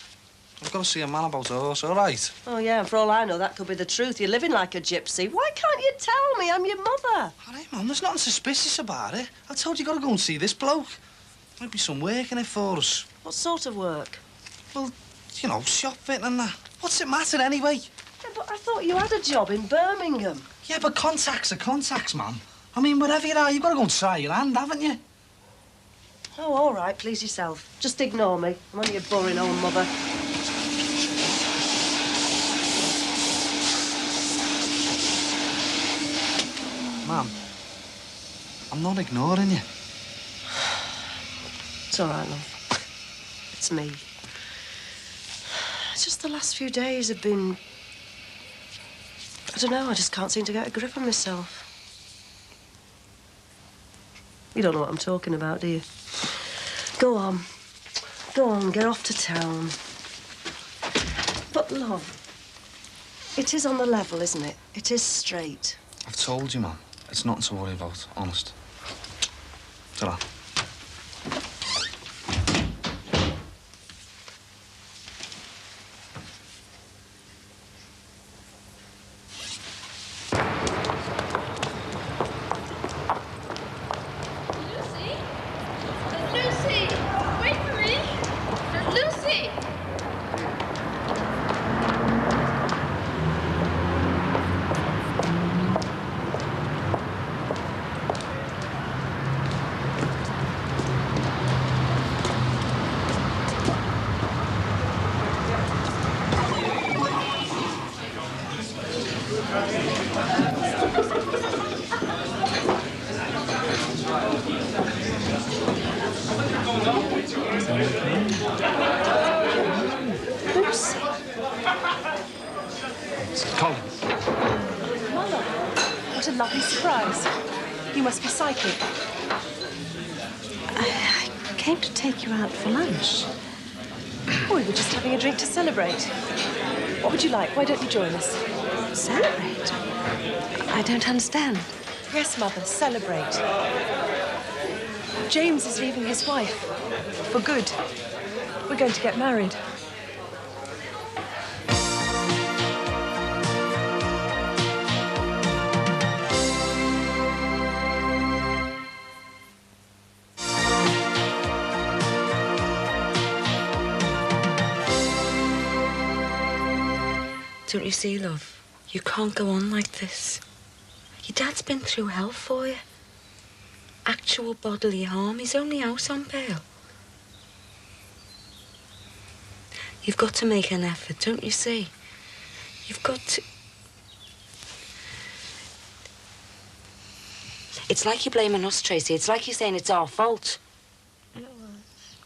I've got to see a man about a horse, all right? Oh, yeah, and for all I know, that could be the truth. You're living like a gypsy. Why can't you tell me? I'm your mother. All right, Mum, there's nothing suspicious about it. I told you got to go and see this bloke. Might be some work in it for us. What sort of work? Well, you know, shop fitting and that. What's it matter anyway? Yeah, but I thought you had a job in Birmingham. Yeah, but contacts are contacts, Mum. I mean, wherever you are, you've got to go and try your hand, haven't you? Oh, all right, please yourself. Just ignore me. I'm only a boring old mother. Mum, I'm not ignoring you. It's all right, love. It's me. It's just the last few days have been... I don't know, I just can't seem to get a grip on myself. You don't know what I'm talking about, do you? Go on. Go on, get off to town. But, love, it is on the level, isn't it? It is straight. I've told you, Mum. It's nothing to worry about, honest. Ta-ra. What a lovely surprise. You must be psychic. I came to take you out for lunch. Oh, we were just having a drink to celebrate. What would you like? Why don't you join us? Celebrate? I don't understand. Yes, Mother, celebrate. James is leaving his wife. For good. We're going to get married. Don't you see, love? You can't go on like this. Your dad's been through hell for you. Actual bodily harm. He's only out on bail. You've got to make an effort, don't you see? You've got to... It's like you're blaming us, Tracy. It's like you're saying it's our fault. It was.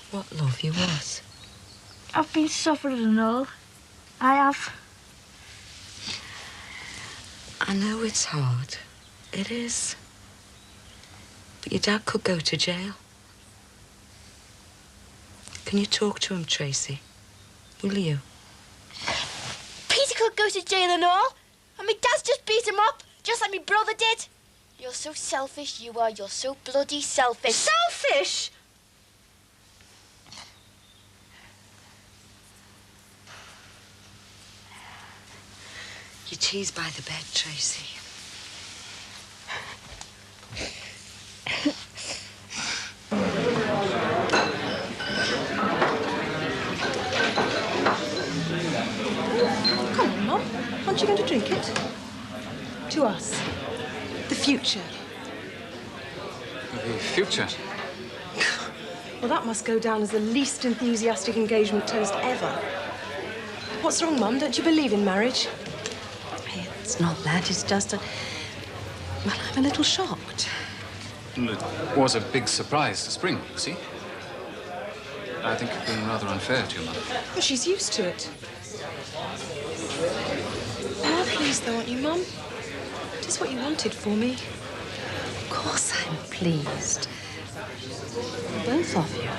What, love, you was? I've been suffering and all. I have. I know it's hard. It is. But your dad could go to jail. Can you talk to him, Tracy? Will you? Peter could go to jail and all. And my dad's just beat him up, just like my brother did. You're so selfish, you are. You're so bloody selfish. Selfish? Your tea's by the bed, Tracy. Come on, Mum. Aren't you going to drink it? To us. The future. The future? Well, that must go down as the least enthusiastic engagement toast ever. What's wrong, Mum? Don't you believe in marriage? It's not that, it's just a... Well, I'm a little shocked. It was a big surprise to spring, you see? I think you've been rather unfair to your mother. Well, she's used to it. You are pleased, though, aren't you, Mum? It is what you wanted for me. Of course I'm pleased. Both of you.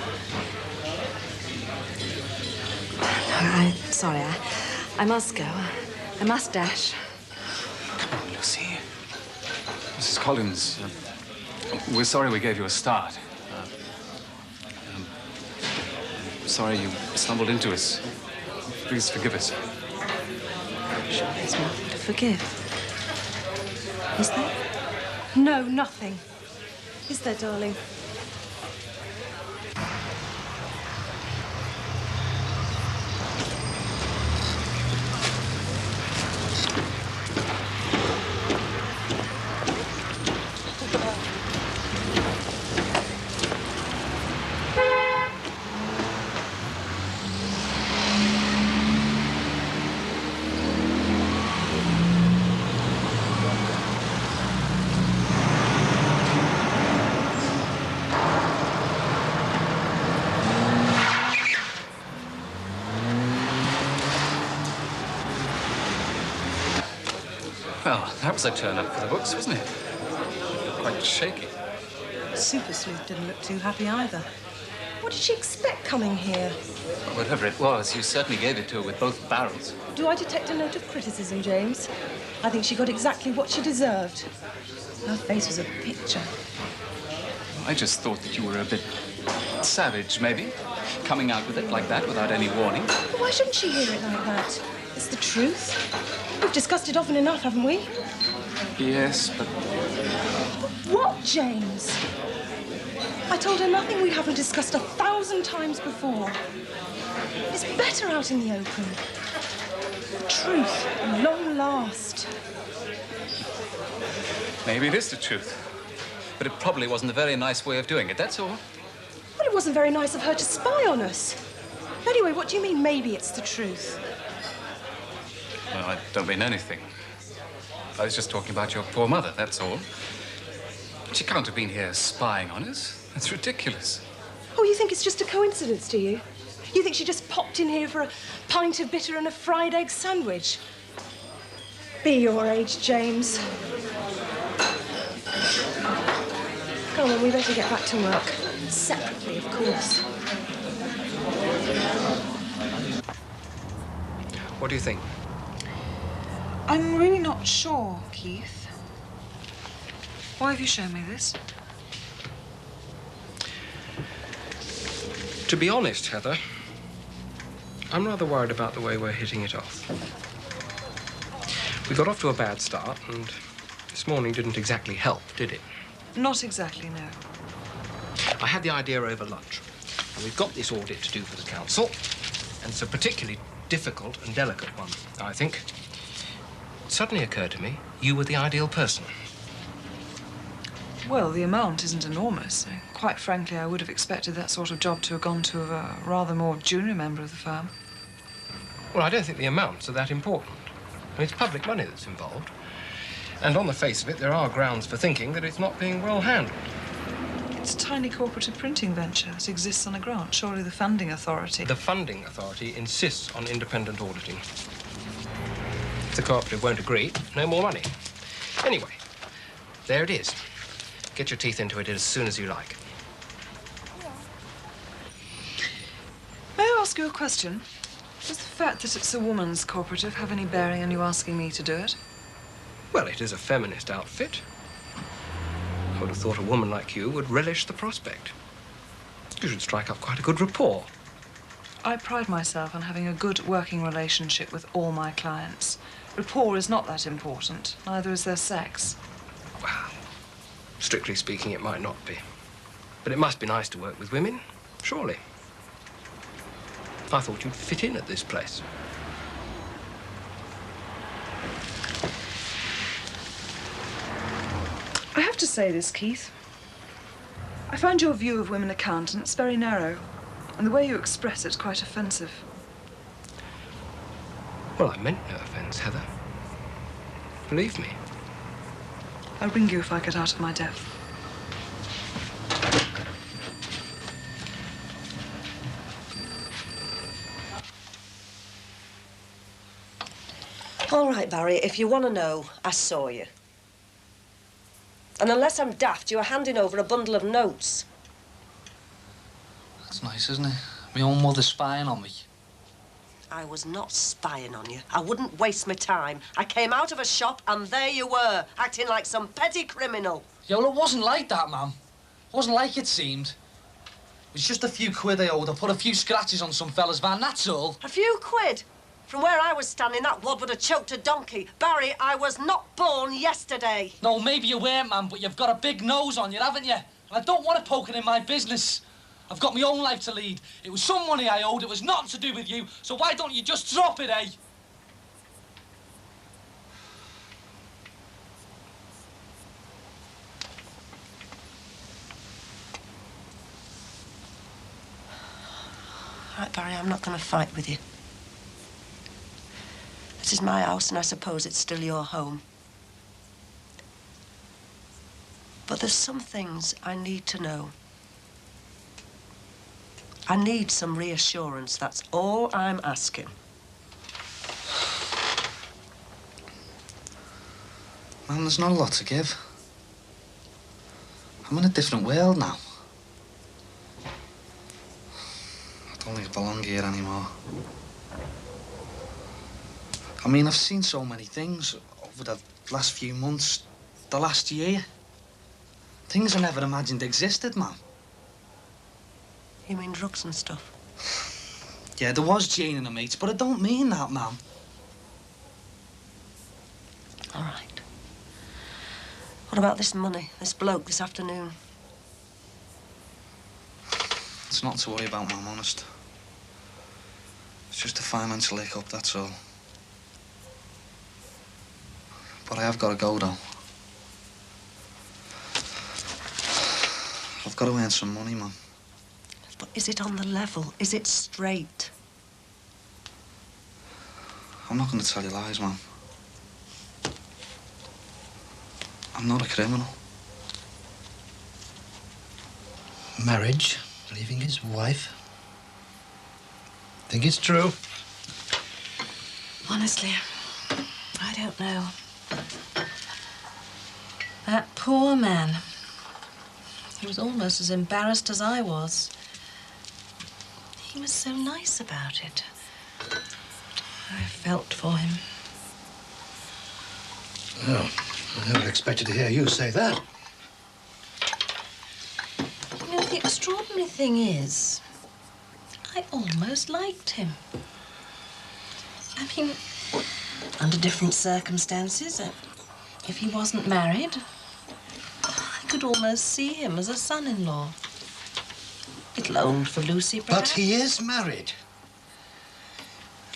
I'm sorry, I must go. I must dash. Come on, Lucy. Mrs. Collins, we're sorry we gave you a start. Sorry you stumbled into us. Please forgive us. Sure, there's nothing to forgive. Is there? No, nothing. Is there, darling? Well, that was a turn-up for the books, wasn't it? Quite shaky. Super Sleuth didn't look too happy either. What did she expect coming here? Well, whatever it was, you certainly gave it to her with both barrels. Do I detect a note of criticism, James? I think she got exactly what she deserved. Her face was a picture. I just thought that you were a bit savage, maybe, coming out with it like that without any warning. But why shouldn't she hear it like that? It's the truth. We've discussed it often enough, haven't we? Yes, but... What, James? I told her nothing we haven't discussed 1,000 times before. It's better out in the open. The truth, at long last. Maybe it is the truth. But it probably wasn't a very nice way of doing it, that's all. Well, it wasn't very nice of her to spy on us. Anyway, what do you mean, maybe it's the truth? Well, I don't mean anything. I was just talking about your poor mother, that's all. She can't have been here spying on us. That's ridiculous. Oh, you think it's just a coincidence, do you? You think she just popped in here for a pint of bitter and a fried egg sandwich? Be your age, James. Come on, we better get back to work. Separately, of course. What do you think? I'm really not sure, Keith. Why have you shown me this? To be honest, Heather, I'm rather worried about the way we're hitting it off. We got off to a bad start, and this morning didn't exactly help, did it? Not exactly, no. I had the idea over lunch. And we've got this audit to do for the council, and it's a particularly difficult and delicate one, I think. It suddenly occurred to me you were the ideal person. Well, the amount isn't enormous. Quite frankly, I would have expected that sort of job to have gone to a rather more junior member of the firm. Well, I don't think the amounts are that important. I mean, it's public money that's involved. And on the face of it, there are grounds for thinking that it's not being well handled. It's a tiny cooperative printing venture that exists on a grant. Surely the funding authority... The funding authority insists on independent auditing. If the cooperative won't agree, no more money. Anyway, there it is. Get your teeth into it as soon as you like. May I ask you a question? Does the fact that it's a woman's cooperative have any bearing on you asking me to do it? Well, it is a feminist outfit. I would have thought a woman like you would relish the prospect. You should strike up quite a good rapport. I pride myself on having a good working relationship with all my clients. Rapport is not that important, neither is their sex. Well, strictly speaking, it might not be. But it must be nice to work with women, surely. I thought you'd fit in at this place. I have to say this, Keith. I find your view of women accountants very narrow, and the way you express it quite offensive. Well, I meant no offence, Heather. Believe me. I'll ring you if I get out of my depth. All right, Barry, if you want to know, I saw you. And unless I'm daft, you were handing over a bundle of notes. That's nice, isn't it? My own mother spying on me. I was not spying on you. I wouldn't waste my time. I came out of a shop and there you were, acting like some petty criminal. Yeah, well, it wasn't like that, ma'am. It wasn't like it seemed. It was just a few quid I owed. I put a few scratches on some fella's van, that's all. A few quid? From where I was standing, that wad would have choked a donkey. Barry, I was not born yesterday. No, maybe you were, ma'am, but you've got a big nose on you, haven't you? And I don't want it poking in my business. I've got my own life to lead. It was some money I owed. It was nothing to do with you. So why don't you just drop it, eh? Right, Barry, I'm not going to fight with you. This is my house, and I suppose it's still your home. But there's some things I need to know. I need some reassurance, that's all I'm asking. Man, there's not a lot to give. I'm in a different world now. I don't think I belong here anymore. I mean, I've seen so many things over the last few months, the last year. Things I never imagined existed, man. You mean drugs and stuff? Yeah, there was Jane and her mates, but I don't mean that, ma'am. All right. What about this money, this bloke this afternoon? It's not to worry about, ma'am, honest. It's just a financial hiccup, that's all. But I have got to go, though. I've got to earn some money, man. But is it on the level? Is it straight? I'm not going to tell you lies, ma'am. I'm not a criminal. Marriage, leaving his wife. Think it's true? Honestly, I don't know. That poor man. He was almost as embarrassed as I was. He was so nice about it. I felt for him. Oh, I never expected to hear you say that. You know, the extraordinary thing is, I almost liked him. I mean, under different circumstances, if he wasn't married, I could almost see him as a son-in-law. Little old for Lucy, perhaps. But he is married.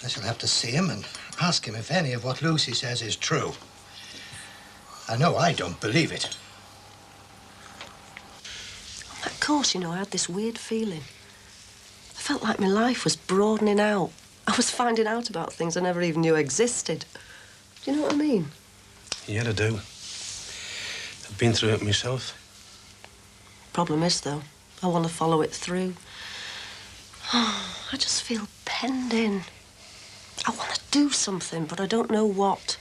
I shall have to see him and ask him if any of what Lucy says is true. I know I don't believe it. course, you know, I had this weird feeling. I felt like my life was broadening out. I was finding out about things I never even knew existed. Do you know what I mean? Yeah, I do. I've been through it myself. Problem is, though, I want to follow it through. Oh, I just feel penned in. I want to do something, but I don't know what.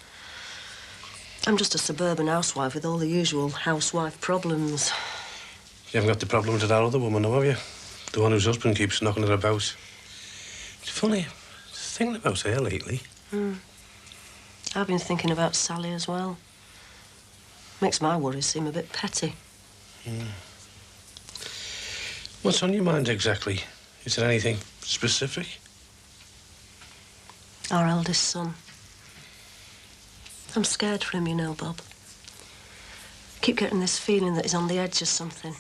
I'm just a suburban housewife with all the usual housewife problems. You haven't got the problems with that other woman, though, have you? The one whose husband keeps knocking her about. It's funny, thinking about her lately. I've been thinking about Sally as well. Makes my worries seem a bit petty. What's on your mind exactly? Is there anything specific? Our eldest son. I'm scared for him, you know, Bob. Keep getting this feeling that he's on the edge of something.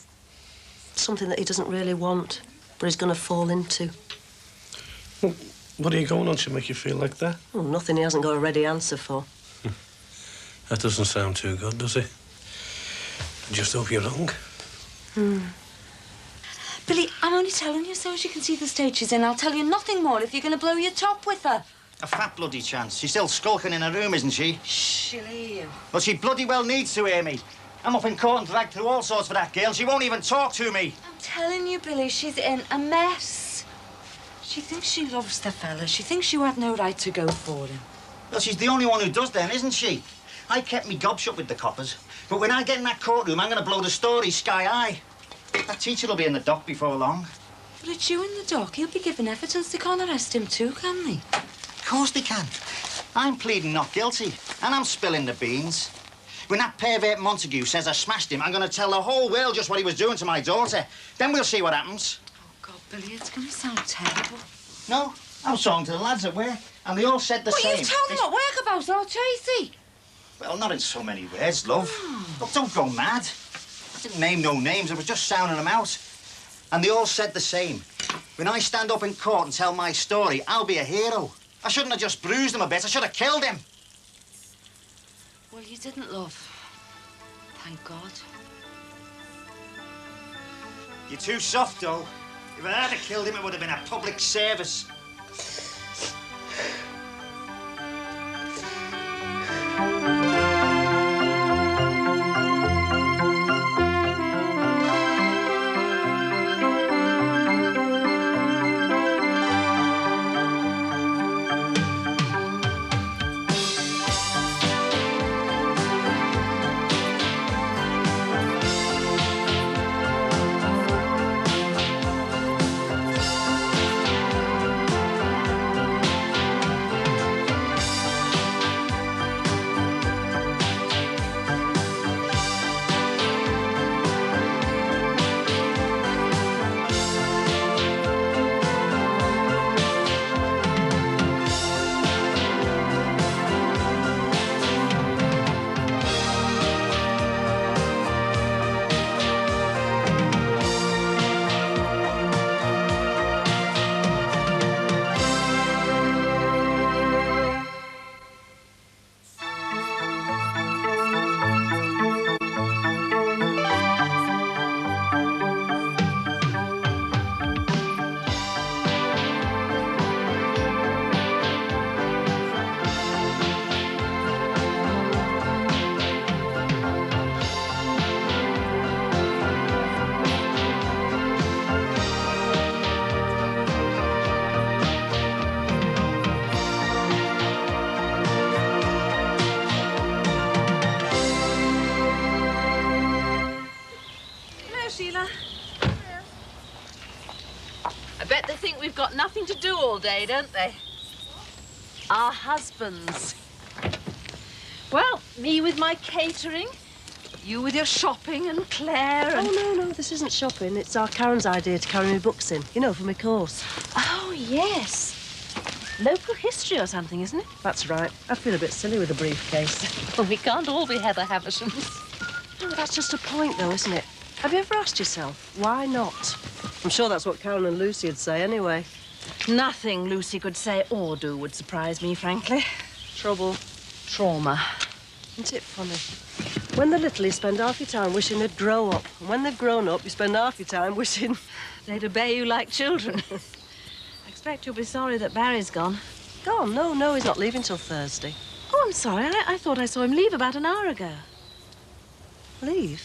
Something that he doesn't really want, but he's going to fall into. Well, what are you going on to make you feel like that? Oh, nothing he hasn't got a ready answer for. That doesn't sound too good, does it? I just hope you're wrong. Billy, I'm only telling you so as you can see the state she's in. I'll tell you nothing more if you're going to blow your top with her. A fat bloody chance. She's still skulking in her room, isn't she? She'll hear you. Well, she bloody well needs to hear me. I'm up in court and dragged through all sorts for that girl. She won't even talk to me. I'm telling you, Billy, she's in a mess. She thinks she loves the fella. She thinks you had no right to go for him. Well, she's the only one who does then, isn't she? I kept me gob shut with the coppers. But when I get in that courtroom, I'm going to blow the story sky high. That teacher will be in the dock before long. But it's you in the dock. He'll be giving evidence. They can't arrest him too, can they? Of course they can. I'm pleading not guilty, and I'm spilling the beans. When that pervert Montague says I smashed him, I'm going to tell the whole world just what he was doing to my daughter. Then we'll see what happens. Oh, God, Billy, it's going to sound terrible. No, I was talking to the lads at work, and they all said the same. What, you told them at work about our Tracy? Well, not in so many words, love. Look, don't go mad. I didn't name no names, I was just sounding them out. And they all said the same. When I stand up in court and tell my story, I'll be a hero. I shouldn't have just bruised him a bit, I should have killed him. Well, you didn't, love. Thank God. You're too soft, though. If I had killed him, it would have been a public service. Sheila. I bet they think we've got nothing to do all day, don't they? Our husbands. Well, me with my catering, you with your shopping, and Claire and... Oh, no, this isn't shopping. It's our Karen's idea to carry my books in, you know, for my course. Oh, yes. Local history or something, isn't it? That's right. I feel a bit silly with a briefcase. Well, we can't all be Heather Havishams. No, that's just a point, though, isn't it? Have you ever asked yourself, why not? I'm sure that's what Karen and Lucy would say anyway. Nothing Lucy could say or do would surprise me, frankly. Trouble, trauma. Isn't it funny? When they're little, you spend half your time wishing they'd grow up. And when they've grown up, you spend half your time wishing they'd obey you like children. I expect you'll be sorry that Barry's gone. Gone? No, he's not leaving till Thursday. Oh, I'm sorry. I thought I saw him leave about an hour ago. Leave?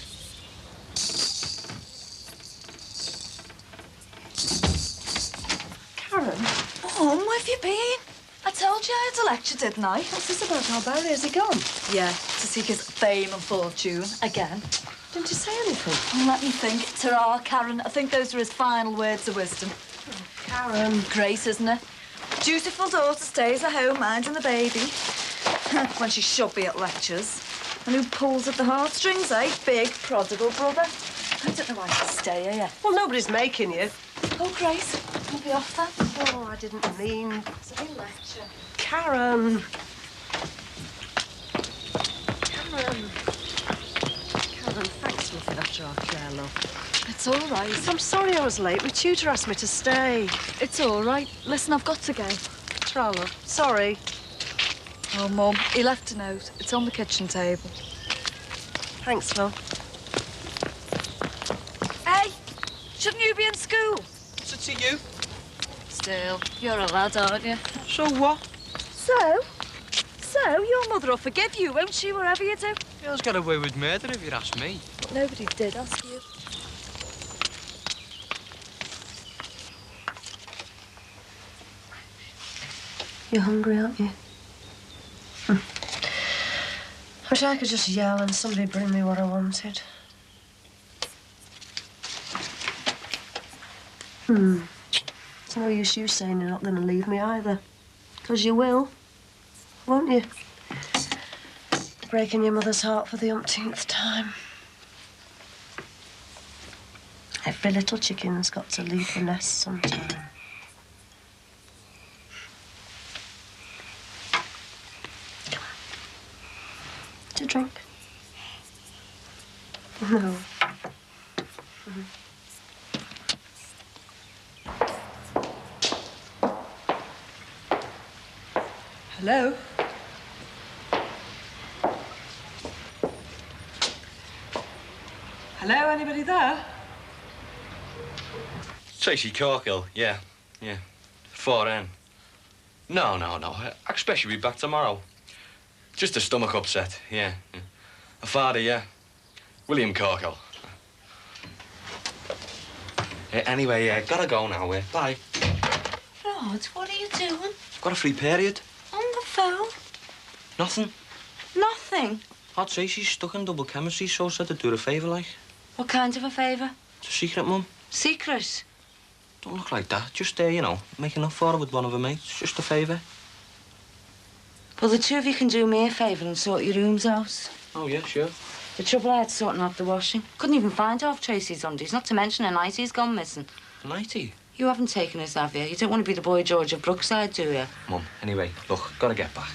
Karen? Mum, where have you been? I told you I had a lecture, didn't I? What's this about our Barry? Has he gone? Yeah, to seek his fame and fortune again. Didn't you say anything? Let me think. Ta-ra, Karen. I think those were his final words of wisdom. Karen. Great, isn't it? Dutiful daughter stays at home minding the baby. When she should be at lectures. And who pulls at the heartstrings, eh? Big prodigal brother. I don't know why I stay here. Well, nobody's making you. Oh, Grace. I'll be off then. Oh, I didn't mean... It's a lecture. Karen. Karen, thanks for looking after our Claire, love. It's all right. I'm sorry I was late. My tutor asked me to stay. It's all right. Listen, I've got to go. Tra, love. Sorry. Oh, Mum, he left a note. It's on the kitchen table. Thanks, love. Hey, shouldn't you be in school? What's it to you? Still, you're a lad, aren't you? So what? So, your mother will forgive you, won't she, wherever you do? Girl's got away with murder if you ask me. But nobody did ask you. You're hungry, aren't you? Wish I could just yell and somebody bring me what I wanted. It's no use you saying you're not going to leave me either. Because you will, won't you? Breaking your mother's heart for the umpteenth time. Every little chicken's got to leave the nest sometime. Come on. To drink? No. Hello? Hello, anybody there? Tracy Corkill, yeah. 4N. No. I expect she'll be back tomorrow. Just a stomach upset, yeah. Her father, yeah. William Corkill. Anyway, gotta go now, bye. Rod, what are you doing? Got a free period. On the phone? Nothing. Nothing. Tracy's stuck in double chemistry, so said to do her a favour, like. What kind of a favour? It's a secret, Mum. Secret? Don't look like that. Just, making up for her with one of her mates. Just a favour. Well, the two of you can do me a favour and sort your rooms out. Oh, yeah, sure. The trouble I had sorting out the washing. Couldn't even find half Tracy's undies, not to mention a nightie's gone missing. A nightie? You haven't taken us, have you? You don't want to be the boy George of Brookside, do you? Mum, anyway, look, gotta get back.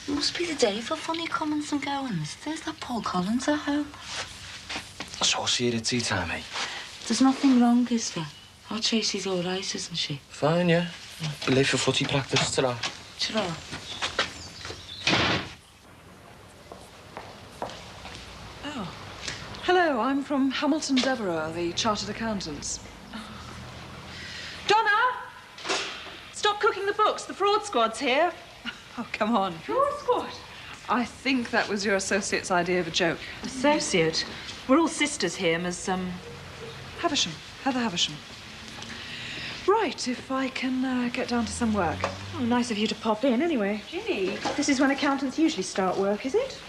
It must be the day for funny comings and goings. There's that Paul Collins at home. So I'll see you at tea time, eh? There's nothing wrong, is there? Oh, Tracy's all right, isn't she? Fine, yeah. Be late for footy practice today. Ta-ra. Oh. Hello, I'm from Hamilton Devereux, the Chartered Accountants. Donna! Stop cooking the books. The fraud squad's here. Oh, come on. Fraud squad? I think that was your associate's idea of a joke. Associate? We're all sisters here, Miss, Havisham. Heather Havisham. Right, if I can get down to some work. Oh, nice of you to pop in, anyway. Ginny, this is when accountants usually start work, is it?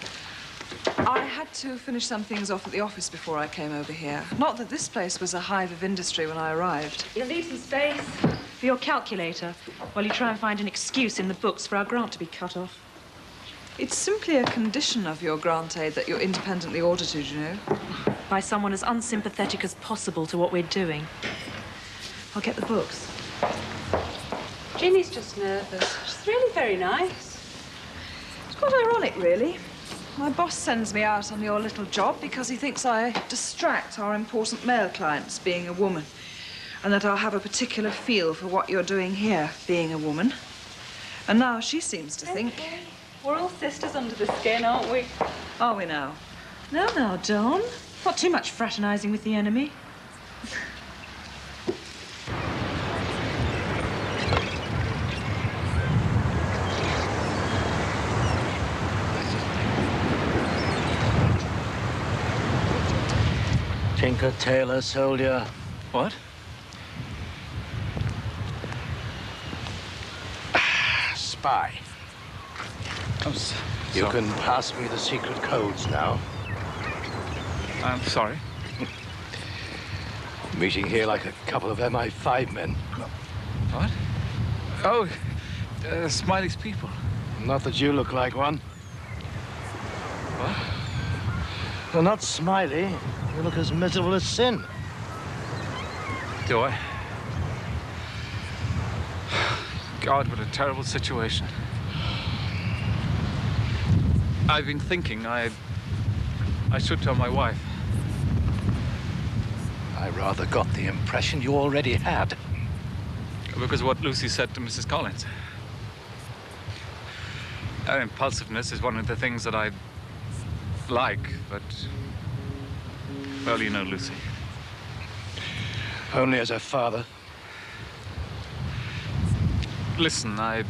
I had to finish some things off at the office before I came over here. Not that this place was a hive of industry when I arrived. You'll need some space for your calculator while you try and find an excuse in the books for our grant to be cut off. It's simply a condition of your grant aid that you're independently audited, you know. By someone as unsympathetic as possible to what we're doing. I'll get the books. Ginny's just nervous. She's really very nice. It's quite ironic, really. My boss sends me out on your little job because he thinks I distract our important male clients, being a woman, and that I'll have a particular feel for what you're doing here, being a woman. And now she seems to think... We're all sisters under the skin, aren't we? Are we now? Now, John. Not too much fraternising with the enemy. Tinker, tailor, soldier. What? Spy. You can pass me the secret codes now. I'm sorry. Meeting here like a couple of MI5 men. What? Oh, Smiley's people. Not that you look like one. What? Well, not Smiley. You look as miserable as sin. Do I? God, what a terrible situation. I've been thinking I should tell my wife. I rather got the impression you already had. Because of what Lucy said to Mrs. Collins. Her impulsiveness is one of the things that I like, but... Well, you know Lucy. Only as her father. Listen, I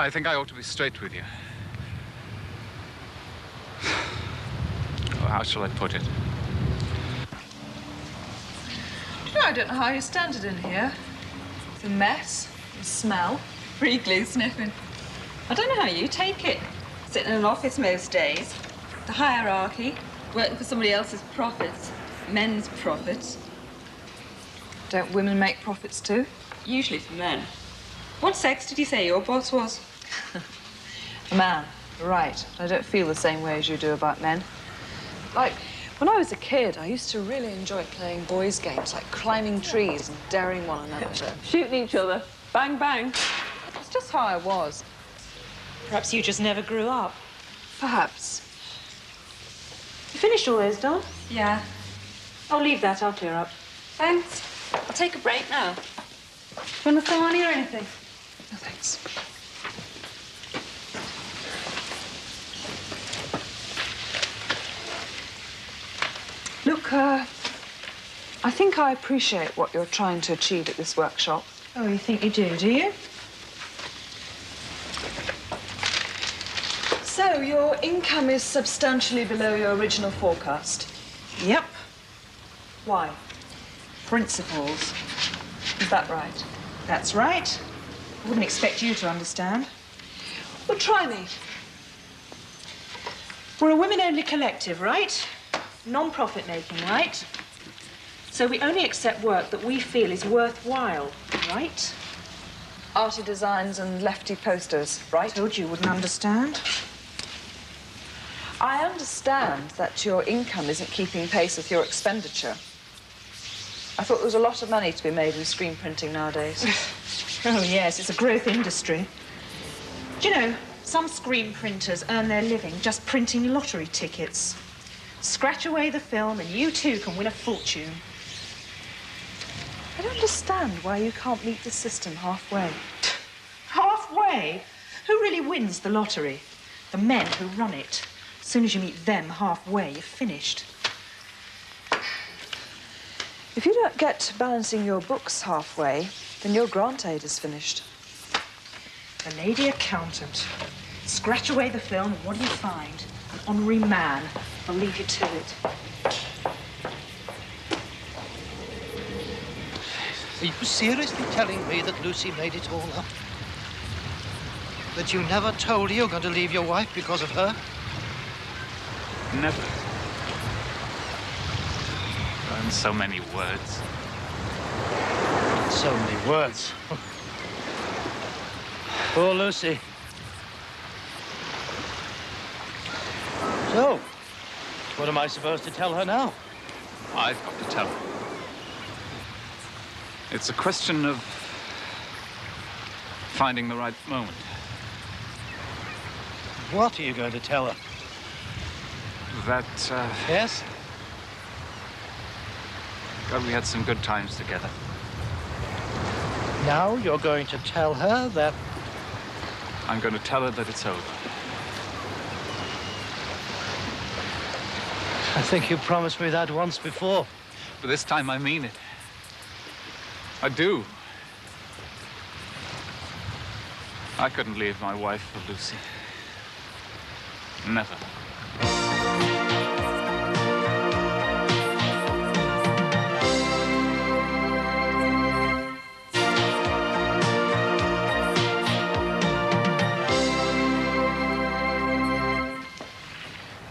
think I ought to be straight with you. How shall I put it? I don't know how you stand it in here. It's a mess, the smell, free glue sniffing. I don't know how you take it. Sitting in an office most days, the hierarchy, working for somebody else's profits, men's profits. Don't women make profits too? Usually for men. What sex did you say your boss was? A man, right. I don't feel the same way as you do about men. Like, when I was a kid, I used to really enjoy playing boys' games, like climbing trees and daring one another. Shooting each other. Bang, bang. It's just how I was. Perhaps you just never grew up. Perhaps. You finished all those, Don? Yeah. I'll leave that. I'll clear up. Thanks. I'll take a break now. Do you want a thorny or anything? No, thanks. Look, I think I appreciate what you're trying to achieve at this workshop. Oh, you think you do you? So, your income is substantially below your original forecast? Yep. Why? Principles. Is that right? That's right. I wouldn't expect you to understand. Well, try me. We're a women-only collective, right? Non-profit making, right? So we only accept work that we feel is worthwhile, right? Arty designs and lefty posters, right? Told you wouldn't understand. I understand that your income isn't keeping pace with your expenditure. I thought there was a lot of money to be made in screen printing nowadays. Oh, yes, it's a growth industry. Do you know, some screen printers earn their living just printing lottery tickets. Scratch away the film and you too can win a fortune. I don't understand why you can't meet the system halfway. Halfway? Who really wins the lottery? The men who run it. As soon as you meet them halfway, you're finished. If you don't get balancing your books halfway, then your grant aid is finished. The lady accountant. Scratch away the film and what do you find? An honorary man. I'll leave you to it. Are you seriously telling me that Lucy made it all up? That you never told her you're going to leave your wife because of her? Never. And so many words. So many words. Poor Lucy. So, what am I supposed to tell her now? I've got to tell her. It's a question of finding the right moment. What are you going to tell her? That, Yes? God, we had some good times together. Now you're going to tell her that... I'm going to tell her that it's over. I think you promised me that once before. But this time I mean it. I do. I couldn't leave my wife for Lucy. Never.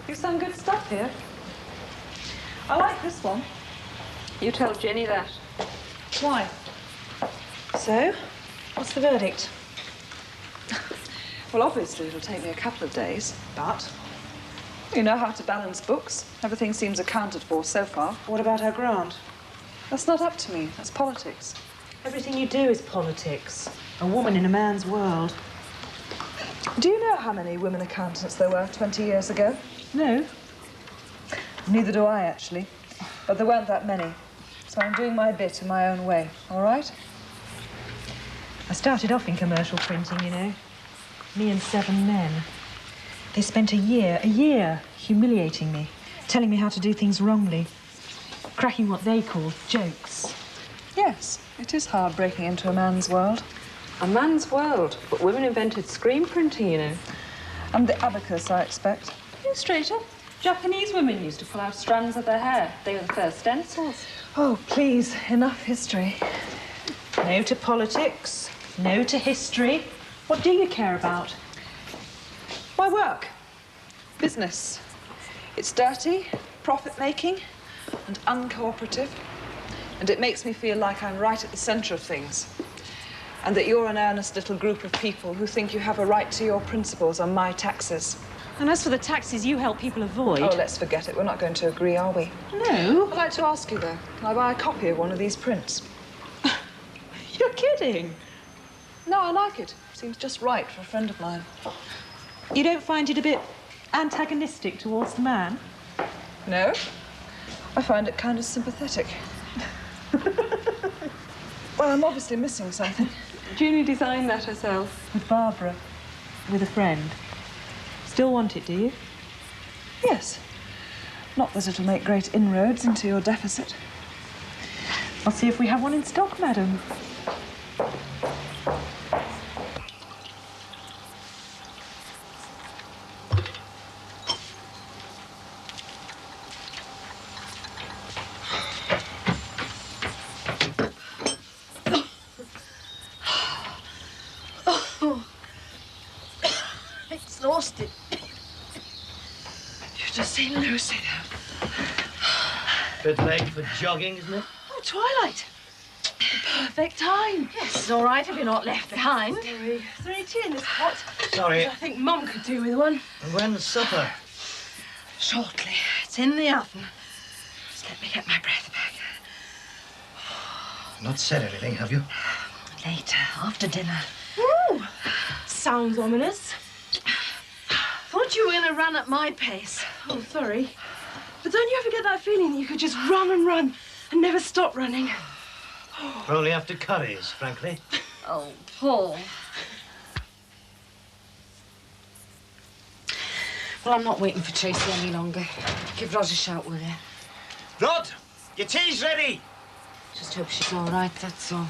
You've some good stuff here. I like this one. You told Jenny that. Why? So, what's the verdict? Well, obviously it'll take me a couple of days, but you know how to balance books. Everything seems accounted for so far. What about her grant? That's not up to me. That's politics. Everything you do is politics. A woman in a man's world. Do you know how many women accountants there were 20 years ago? No. Neither do I, actually. But there weren't that many. So I'm doing my bit in my own way, all right? I started off in commercial printing, you know. Me and 7 men. They spent a year humiliating me, telling me how to do things wrongly, cracking what they called jokes. Yes, it is hard breaking into a man's world. A man's world? But women invented screen printing, you know. And the abacus, I expect. Illustrator. Japanese women used to pull out strands of their hair. They were the first stencils. Oh, please, enough history. No to politics, no to history. What do you care about? My work. Business. It's dirty, profit-making, and uncooperative. And it makes me feel like I'm right at the centre of things. And that you're an earnest little group of people who think you have a right to your principles on my taxes. And as for the taxes you help people avoid... Oh, let's forget it. We're not going to agree, are we? No. I'd like to ask you, though, can I buy a copy of one of these prints? You're kidding. No, I like it. Seems just right for a friend of mine. You don't find it a bit antagonistic towards the man? No. I find it kind of sympathetic. Well, I'm obviously missing something. Junie designed that herself. With Barbara. With a friend. Still want it, do you? Yes. Not that it'll make great inroads into your deficit. I'll see if we have one in stock, madam. Exhausted. You've just seen Lucy now. Bit late for jogging, isn't it? Oh, Twilight. Perfect time. Yes, it's all right if you're not left behind. Sorry. Is there any tea in this pot? Sorry. I think Mum could do with one. And when's supper? Shortly. It's in the oven. Just let me get my breath back. Not said anything, have you? Later, after dinner. Ooh, sounds ominous. Thought you were going to run at my pace. Oh, sorry. But don't you ever get that feeling that you could just run and run and never stop running? We're only after curries, frankly. Oh, Paul. Well, I'm not waiting for Tracy any longer. Give Rod a shout, will you? Rod, your tea's ready. Just hope she's all right, that's all.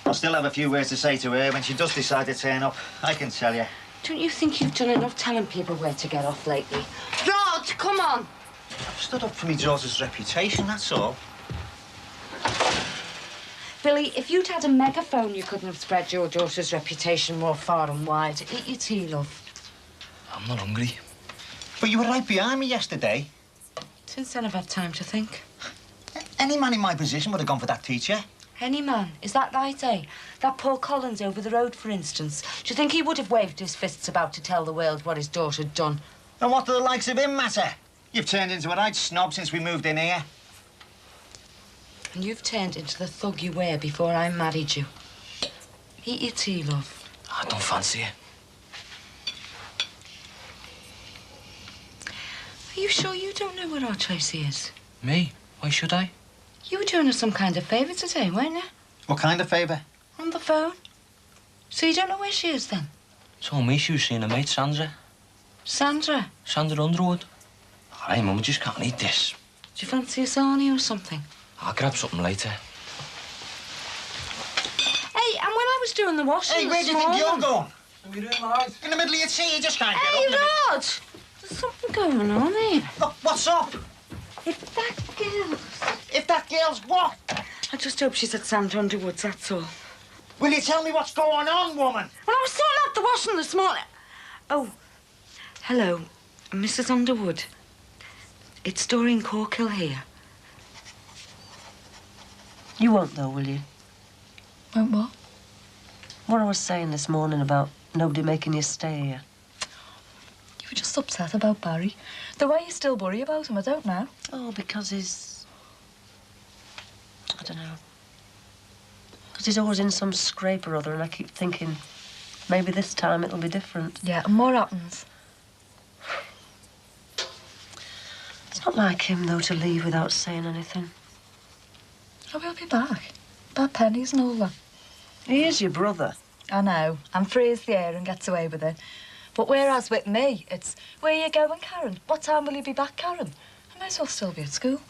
I'll still have a few words to say to her when she does decide to turn up. I can tell you. Don't you think you've done enough telling people where to get off lately? Rod, come on! I've stood up for my daughter's reputation, that's all. Billy, if you'd had a megaphone, you couldn't have spread your daughter's reputation more far and wide. Eat your tea, love. I'm not hungry. But you were right behind me yesterday. Since then, I've had time to think. Any man in my position would have gone for that teacher. Any man? Is that right, eh? That Paul Collins over the road, for instance. Do you think he would have waved his fists about to tell the world what his daughter had done? And what do the likes of him matter? You've turned into a right snob since we moved in here. And you've turned into the thug you were before I married you. Eat your tea, love. I don't fancy it. Are you sure you don't know where our Tracy is? Me? Why should I? You were doing us some kind of favour today, weren't you? What kind of favour? On the phone. So you don't know where she is, then? Told me she was seeing her mate, Sandra. Sandra? Sandra Underwood. Hey, Mum, I just can't eat this. Do you fancy a sarnie or something? I'll grab something later. Hey, and when I was doing the washing Hey, where do you think you're going? How you doing, Lloyd? In the middle of your tea, you just can't Hey, get up. Rod! There's something going on here. Look, what's up? If that girl... If that girl's what? I just hope she's at St. Underwood's, that's all. Will you tell me what's going on, woman? Well, I was sorting out the washing this morning. Oh, hello, Mrs. Underwood. It's Doreen Corkill here. You won't, though, will you? Won't what? What I was saying this morning about nobody making you stay here. You were just upset about Barry. The way you still worry about him, I don't know. Oh, because he's... I don't know. Because he's always in some scrape or other, and I keep thinking maybe this time it'll be different. Yeah, and what happens? It's not like him, though, to leave without saying anything. Oh, we'll be back. Bad pennies and all that. He is your brother. I know. And free as the air and gets away with it. But whereas with me, it's, where you going, Karen? What time will you be back, Karen? I may as well still be at school.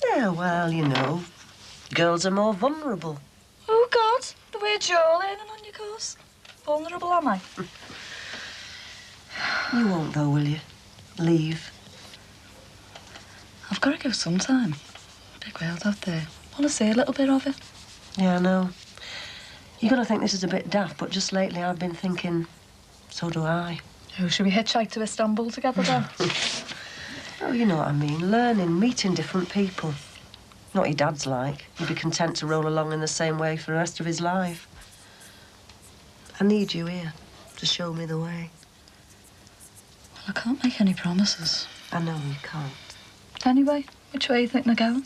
Yeah, well, you know, girls are more vulnerable. Oh, God, the word you're learning on your course. Vulnerable, am I? You won't, though, will you? Leave. I've got to go sometime. Big world out there. Want to see a little bit of it. Yeah, I know. You're going to think this is a bit daft, but just lately I've been thinking, so do I. Oh, should we hitchhike to Istanbul together then? Oh, you know what I mean. Learning, meeting different people. Not your dad's like. He'd be content to roll along in the same way for the rest of his life. I need you here to show me the way. Well, I can't make any promises. I know you can't. Anyway, which way are you thinking of going?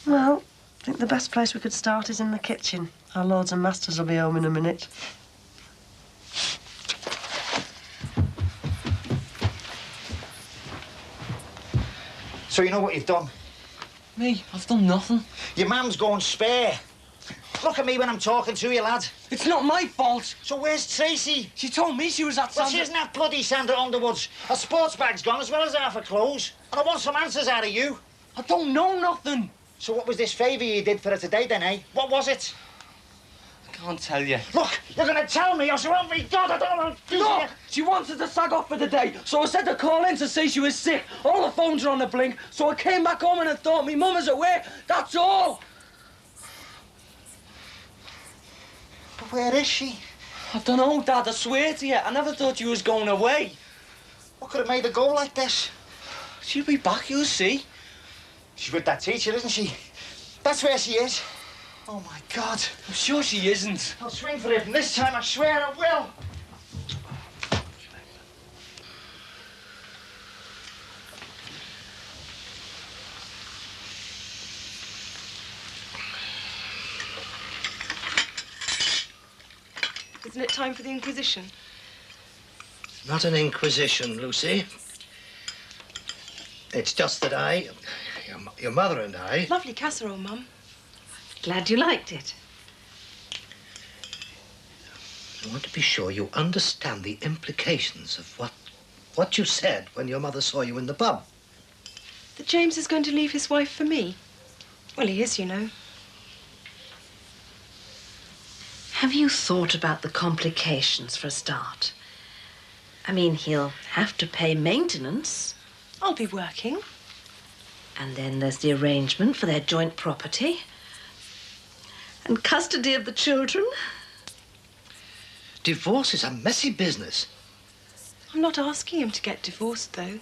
Well, I think the best place we could start is in the kitchen. Our lords and masters will be home in a minute. So you know what you've done? Me? I've done nothing. Your mum's going spare. Look at me when I'm talking to you, lad. It's not my fault. So where's Tracy? She told me she was at Well, Sandra... she isn't at bloody Sandra Underwood's. Her sports bag's gone as well as half her clothes. And I want some answers out of you. I don't know nothing. So what was this favour you did for her today, then, eh? What was it? I can't tell you. Look, you're going to tell me or so help me God, I don't want to... No! She wanted to sag off for the day, so I said to call in to say she was sick. All the phones are on the blink, so I came back home and I thought me mum was away. That's all. But where is she? I don't know, Dad, I swear to you, I never thought you was going away. What could have made her go like this? She'll be back, you'll see. She's with that teacher, isn't she? That's where she is. Oh, my God. I'm sure she isn't. I'll swing for it, and this time I swear I will. Isn't it time for the Inquisition? Not an inquisition, Lucy. It's just that your mother and I... Lovely casserole, Mum. Glad you liked it. I want to be sure you understand the implications of what you said when your mother saw you in the pub. That James is going to leave his wife for me? Well, he is, you know. Have you thought about the complications for a start? I mean, he'll have to pay maintenance. I'll be working. And then there's the arrangement for their joint property. And custody of the children. Divorce is a messy business. I'm not asking him to get divorced, though.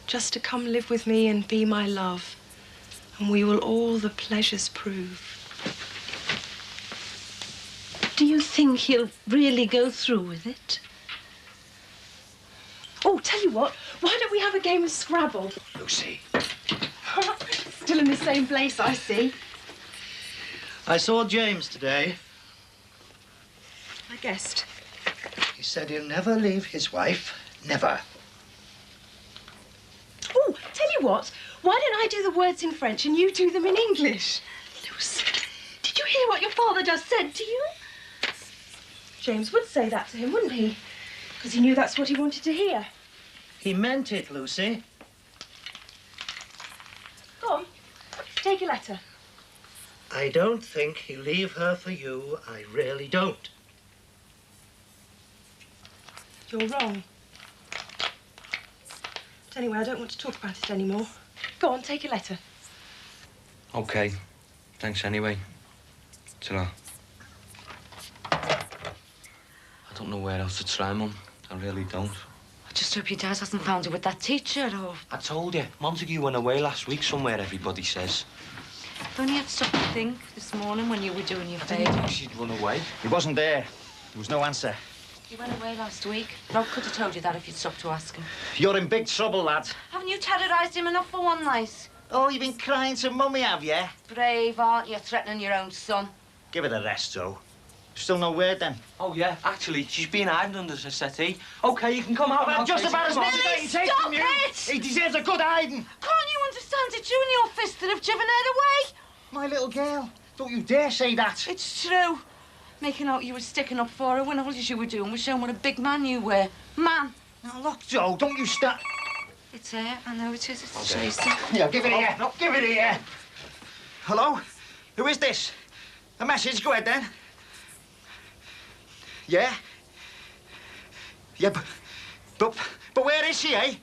Just to come live with me and be my love. And we will all the pleasures prove. Do you think he'll really go through with it? Oh, tell you what, why don't we have a game of Scrabble? Lucy. Still in the same place, I see. I saw James today. I guessed. He said he'll never leave his wife. Never. Oh, tell you what, why don't I do the words in French and you do them in English? Lucy, did you hear what your father just said to you? James would say that to him, wouldn't he? Because he knew that's what he wanted to hear. He meant it, Lucy. Go on, take a letter. I don't think he'll leave her for you. I really don't. You're wrong. But anyway, I don't want to talk about it anymore. Go on, take a letter. OK. Thanks anyway. Ta-ra. I don't know where else to try, Mum. I really don't. I just hope your dad hasn't found you with that teacher, or... I told you, Montague went away last week somewhere, everybody says. I've only had to stop and think this morning when you were doing your I didn't fade. think she'd run away. He wasn't there. There was no answer. He went away last week. Rob could have told you that if you'd stopped to ask him. You're in big trouble, lad. Haven't you terrorised him enough for one night? Oh, you've been crying to Mummy, have you? Brave, aren't you, threatening your own son? Give it a rest, Joe. Still no word, then? Oh, yeah, actually, she's been hiding under the settee. OK, you can come out now, Just Tracy, about as come on. much as I can take from you. He deserves a good hiding. Can't you understand it's you and your fist that have driven her away? My little girl. Don't you dare say that. It's true. Making out you were sticking up for her when all you were doing was showing what a big man you were. Man. Now, look, Joe, don't you start... It's her. I know it is. It's Okay. Tracy. Yeah, give it here. No, give it here. Hello? Who is this? A message? Go ahead, then. Yeah? Yeah, but where is she, eh?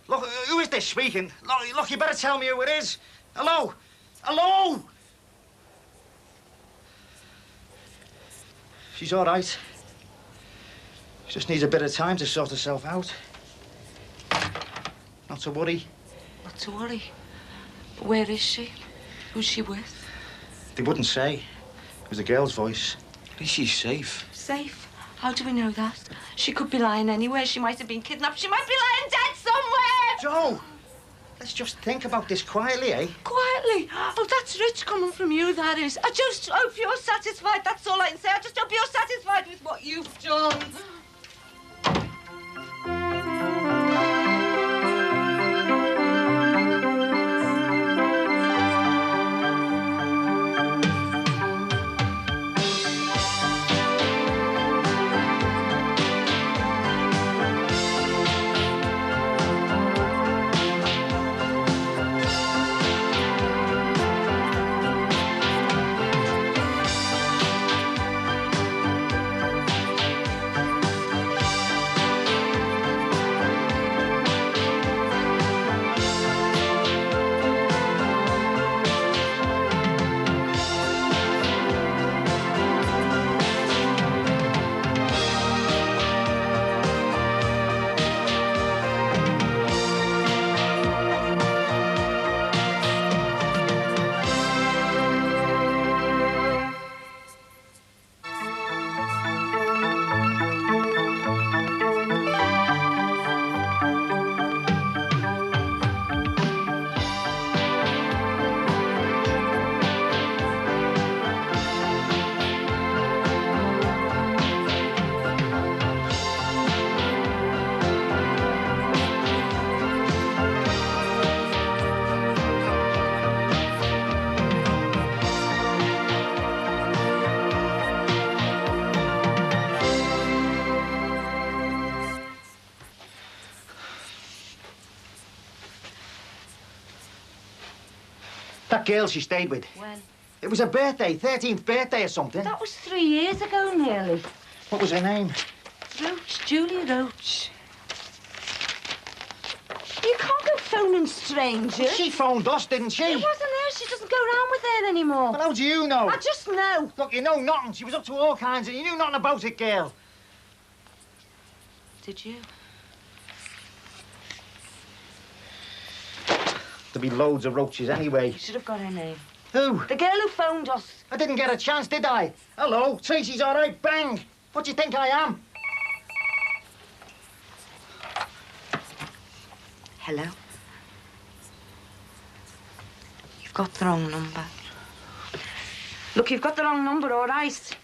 Look, who is this speaking? Look, you better tell me who it is. Hello? Hello? She's all right. She just needs a bit of time to sort herself out. Not to worry. Not to worry. But where is she? Who's she with? They wouldn't say. It was a girl's voice. At least she's safe. Safe? How do we know that? She could be lying anywhere. She might have been kidnapped. She might be lying dead somewhere! Joe! Let's just think about this quietly, eh? Quietly? Oh, that's rich coming from you, that is. I just hope you're satisfied. That's all I can say. I just hope you're satisfied with what you've done. That girl she stayed with. When? It was her birthday, 13th birthday or something. That was 3 years ago, nearly. What was her name? Roach, Julie Roach. You can't go phoning strangers. She phoned us, didn't she? It wasn't her. She doesn't go around with her anymore. Well, how do you know? I just know. Look, you know nothing. She was up to all kinds and you knew nothing about it, girl. Did you? There'll be loads of roaches anyway. You should have got her name. Who? The girl who phoned us. I didn't get a chance, did I? Hello, Tracy's all right, bang. What do you think I am? Hello? You've got the wrong number. Look, you've got the wrong number, all right?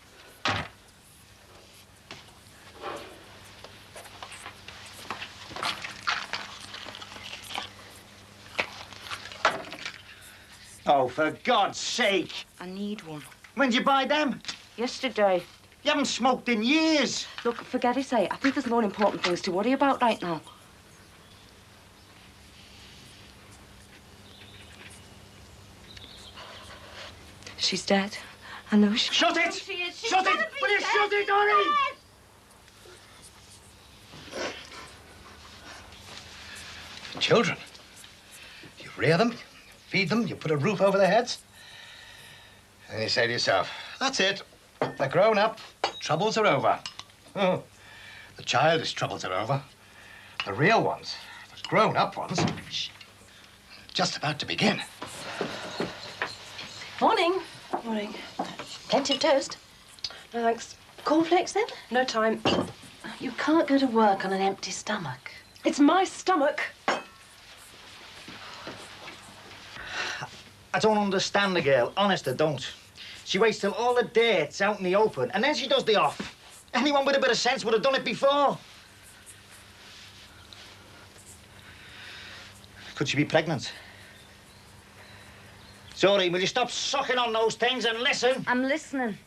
Oh, for God's sake. I need one. When did you buy them? Yesterday. You haven't smoked in years. Look, forget it, I think there's more important things to worry about right now. She's dead. I know she... Shut it! Shut it! Will you shut it, Doreen? Children. You rear them, feed them, you put a roof over their heads. And you say to yourself, that's it. They're grown up. Troubles are over. Oh, the childish troubles are over. The real ones, the grown-up ones, just about to begin. Morning. Morning. Plenty of toast? No, thanks. Cornflakes, then? No time. You can't go to work on an empty stomach. It's my stomach. I don't understand the girl. Honest, I don't. She waits till all the date's out in the open, and then she does the off. Anyone with a bit of sense would have done it before. Could she be pregnant? Sorry, will you stop sucking on those things and listen? I'm listening.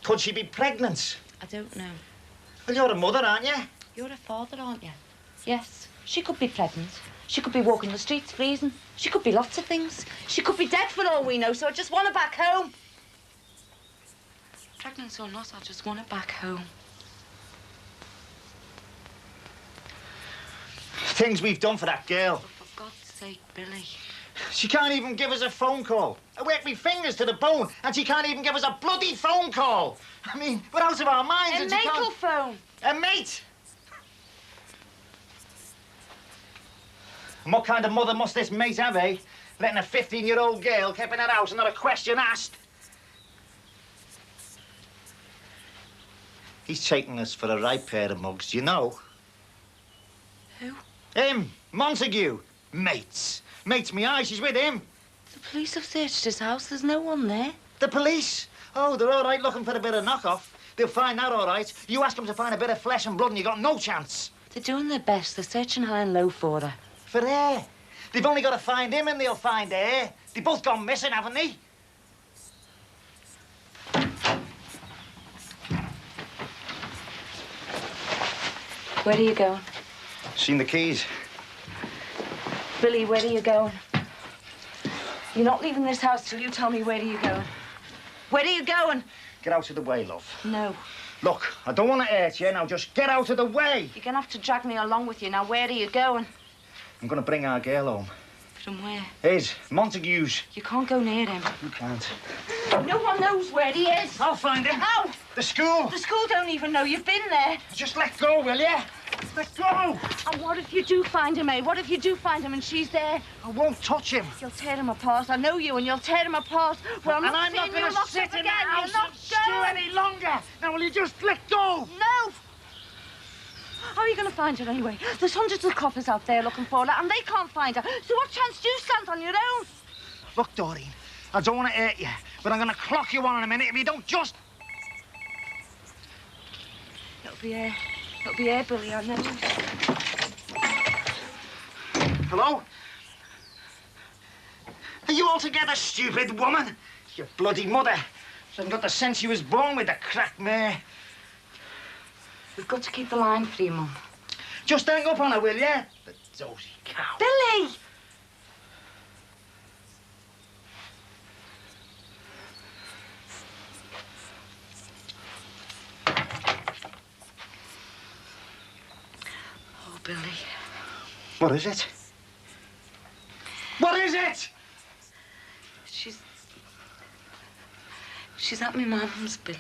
Could she be pregnant? I don't know. Well, you're a mother, aren't you? You're a father, aren't you? Yes. She could be pregnant. She could be walking the streets freezing. She could be lots of things. She could be dead for all we know, so I just want her back home. Pregnant or not, I just want her back home. Things we've done for that girl. Oh, for God's sake, Billy. She can't even give us a phone call. I work my fingers to the bone, and she can't even give us a bloody phone call. I mean, we're out of our minds. A mate'll phone. A mate? And what kind of mother must this mate have, eh? Letting a 15-year-old girl keep in her house and not a question asked. He's taking us for the right pair of mugs, do you know? Who? Him, Montague. Mates. Mates me eye, she's with him. The police have searched his house. There's no one there. The police? Oh, they're all right looking for a bit of knockoff. They'll find that all right. You ask them to find a bit of flesh and blood and you got no chance. They're doing their best. They're searching high and low for her. For her? They've only got to find him and they'll find her. They've both gone missing, haven't they? Where are you going? Seen the keys. Billy, where are you going? You're not leaving this house till you tell me where are you going. Where are you going? Get out of the way, love. No. Look, I don't want to hurt you. Now just get out of the way. You're going to have to drag me along with you. Now, where are you going? I'm going to bring our girl home. From where? His, Montague's. You can't go near him. You can't. No one knows where he is. I'll find him. How? The school. The school don't even know you've been there. Just let go, will you? Let go. And what if you do find him, eh? What if you do find him and she's there? I won't touch him. You'll tear him apart. I know you, and you'll tear him apart. Well, I'm not going to sit in the again. house You're not and stew any longer. Now, will you just let go? No. How are you going to find her anyway? There's hundreds of coppers out there looking for her, and they can't find her. So what chance do you stand on your own? Look, Doreen, I don't want to hurt you, but I'm going to clock you on in a minute if you don't just... It'll be air. It'll be air, Billy, I know. Hello? Are you altogether stupid, woman? Your bloody mother. She hasn't got the sense she was born with, the crack mare. We've got to keep the line free, Mum. Just hang up on her, will you? The dozy cow. Billy! Oh, Billy. What is it? What is it? She's at my mum's, Billy.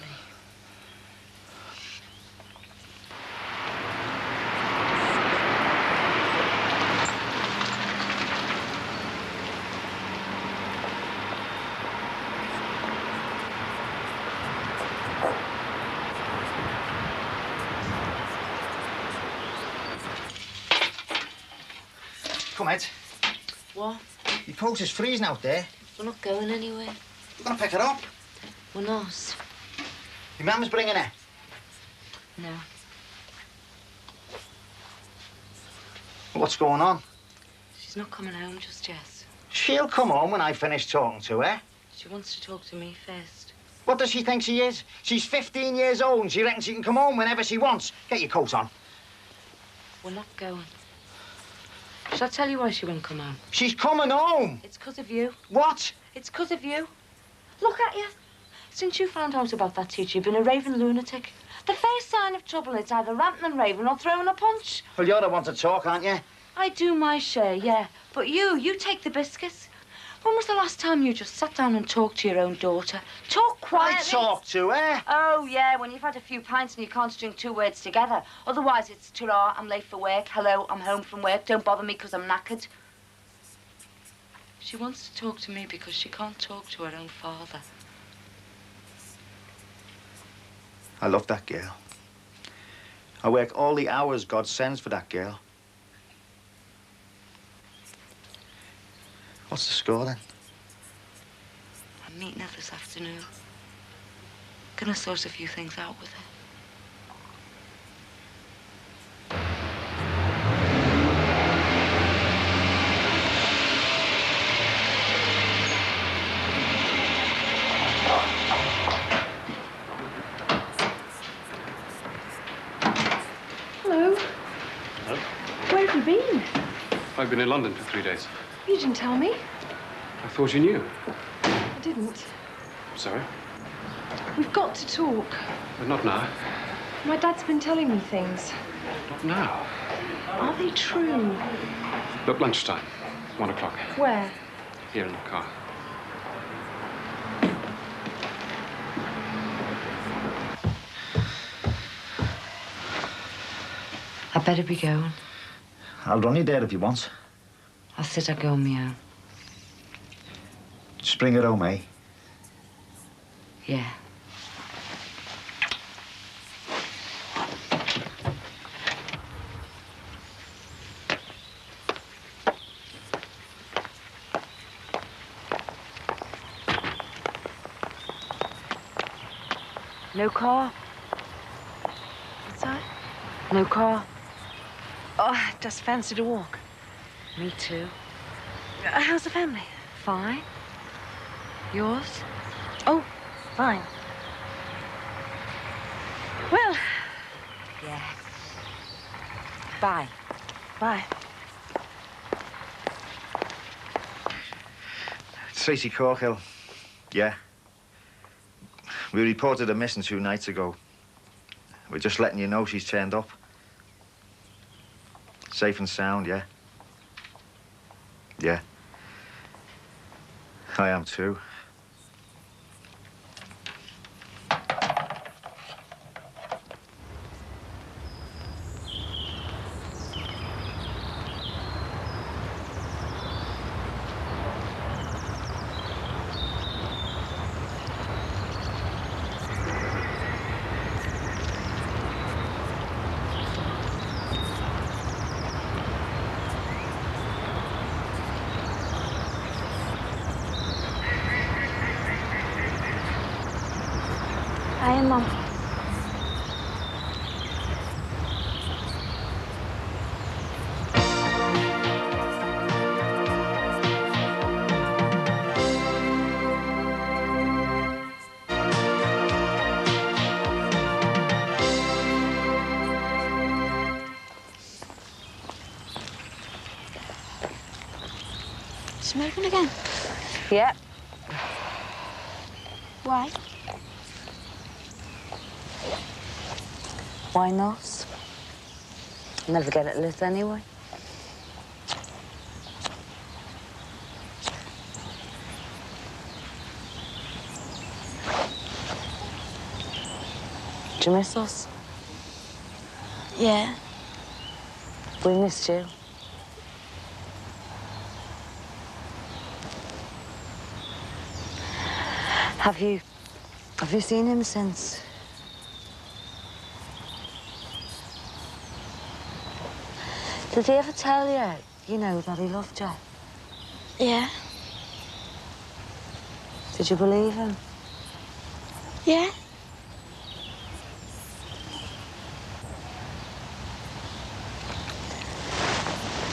Come, Ed. What? Your coat is freezing out there. We're not going anywhere. You're going to pick it up. We're not. Your mum's bringing her. No. What's going on? She's not coming home just yet. She'll come home when I finish talking to her. She wants to talk to me first. What does she think she is? She's 15 years old and she reckons she can come home whenever she wants. Get your coat on. We're not going. Shall I tell you why she won't come home? She's coming home. It's 'cause of you. What? It's 'cause of you. Look at you. Since you found out about that teacher, you've been a raving lunatic. The first sign of trouble, it's either ranting and raving or throwing a punch. Well, you're the one to talk, aren't you? I do my share, yeah. But you take the biscuits. When was the last time you just sat down and talked to your own daughter? Talk quietly. I talk to her. Oh, yeah, when you've had a few pints and you can't string 2 words together. Otherwise, it's ta-ra, I'm late for work. Hello, I'm home from work. Don't bother me 'cause I'm knackered. She wants to talk to me because she can't talk to her own father. I love that girl. I work all the hours God sends for that girl. What's the score, then? I'm meeting her this afternoon. Gonna sort a few things out with her. Hello. Hello? Where have you been? I've been in London for 3 days. You didn't tell me. I thought you knew. I didn't. Sorry, We've got to talk. but not now. My dad's been telling me things. Not now. Are they true? Look, lunchtime, 1 o'clock. Where? Here in the car. I better be going. I'll run you there if you want. I'll sit and go on my own. Just bring her home, eh? Yeah. No car. What's that? No car. Oh, I just fancied a walk. Me too. How's the family? Fine. Yours? Oh, fine. Well. Yeah. Bye. Bye. Tracy Corkhill. Yeah. We reported her missing 2 nights ago. We're just letting you know she's turned up. Safe and sound, yeah? Yeah. I am too. Hi, Mum. Smoking again? Yep. Why? Why not? Never get it lit anyway. Do you miss us? Yeah. We missed you. Have you seen him since? Did he ever tell you, that he loved you? Yeah. Did you believe him? Yeah.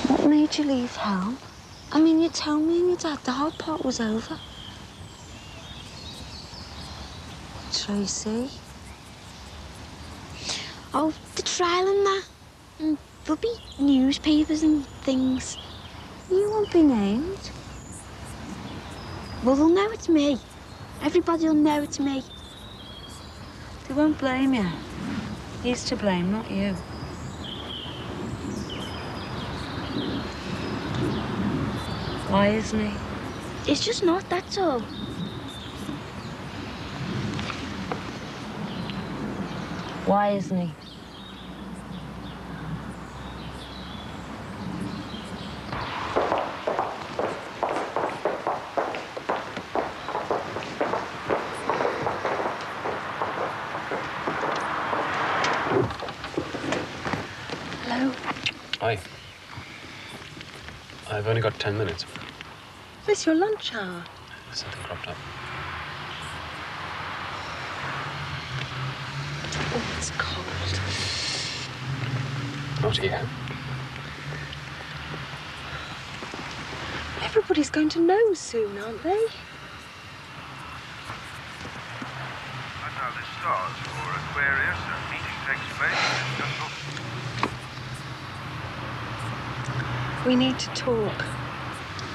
What made you leave home? I mean, you told me and your dad the whole pot was over. Tracy? Oh, the trial and that. And there'll be newspapers and things. You won't be named. Well, they'll know it's me. Everybody will know it's me. They won't blame you. He's to blame, not you. Why isn't he? It's just not, that's all. Why isn't he? Hello? Hi. I've only got 10 minutes. This your lunch hour? Something cropped up. Oh, it's cold. Not here. Everybody's going to know soon, aren't they? That's how this starts for Aquarius. A meeting takes place in this jungle. We need to talk.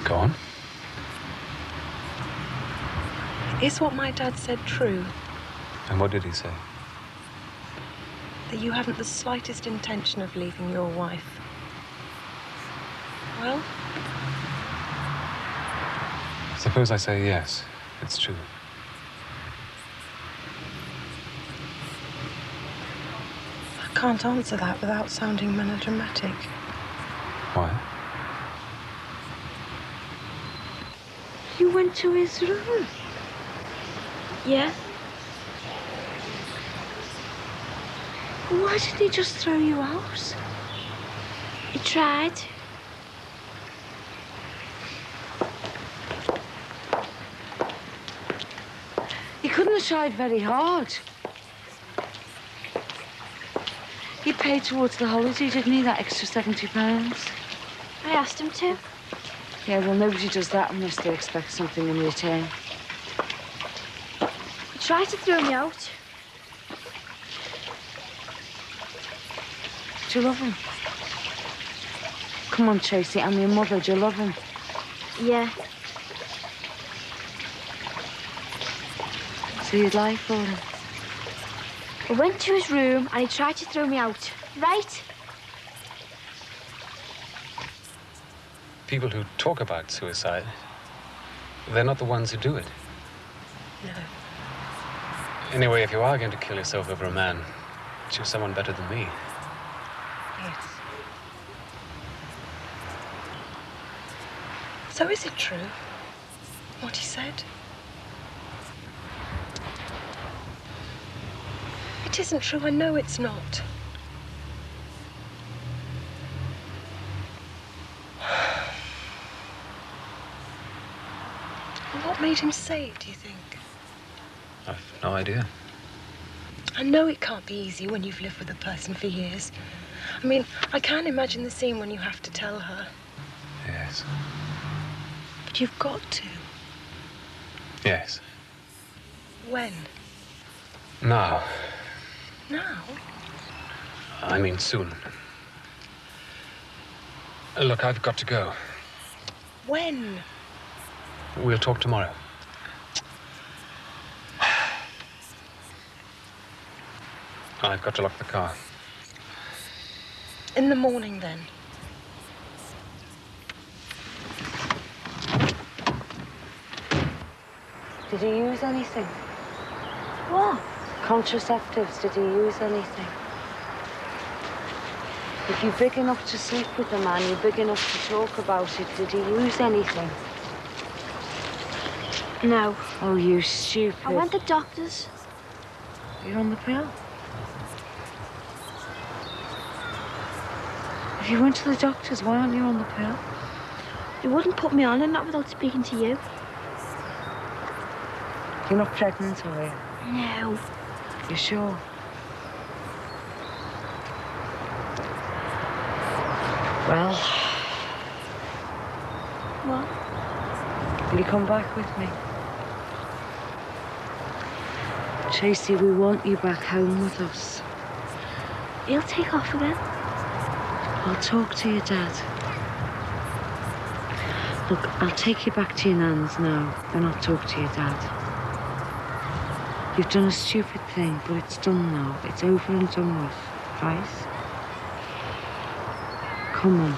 Go on. Is what my dad said true? And what did he say? That you haven't the slightest intention of leaving your wife? Well? Suppose I say yes. It's true. I can't answer that without sounding melodramatic. Why? You went to his room? Yeah. Why did he just throw you out? He tried. He couldn't have tried very hard. He paid towards the holiday, didn't he? That extra £70. I asked him to. Yeah, well, nobody does that unless they expect something in return. He tried to throw me out. Do you love him? Come on, Tracy, I'm your mother. Do you love him? Yeah. So you'd lie for him? I went to his room and he tried to throw me out. Right? People who talk about suicide, they're not the ones who do it. No. Anyway, if you are going to kill yourself over a man, choose someone better than me. Yes. So is it true, what he said? It isn't true, I know it's not. What made him say it, do you think? I've no idea. I know it can't be easy when you've lived with a person for years. I mean, I can't imagine the scene when you have to tell her. Yes. But you've got to. Yes. When? Now. Now? I mean soon. Look, I've got to go. When? We'll talk tomorrow. I've got to lock the car. In the morning, then. Did he use anything? What? Contraceptives, did he use anything? If you're big enough to sleep with a man, you're big enough to talk about it. Did he use anything? No. Oh, you stupid. I went to the doctor's. You're on the pill? If you went to the doctor's, why aren't you on the pill? He wouldn't put me on and not without speaking to you. You're not pregnant, are you? No. You sure? Well... What? Will you come back with me? Tracy, we want you back home with us. He'll take off again. I'll talk to your dad. Look, I'll take you back to your nan's now, then I'll talk to your dad. You've done a stupid thing, but it's done now. It's over and done with, right? Come on.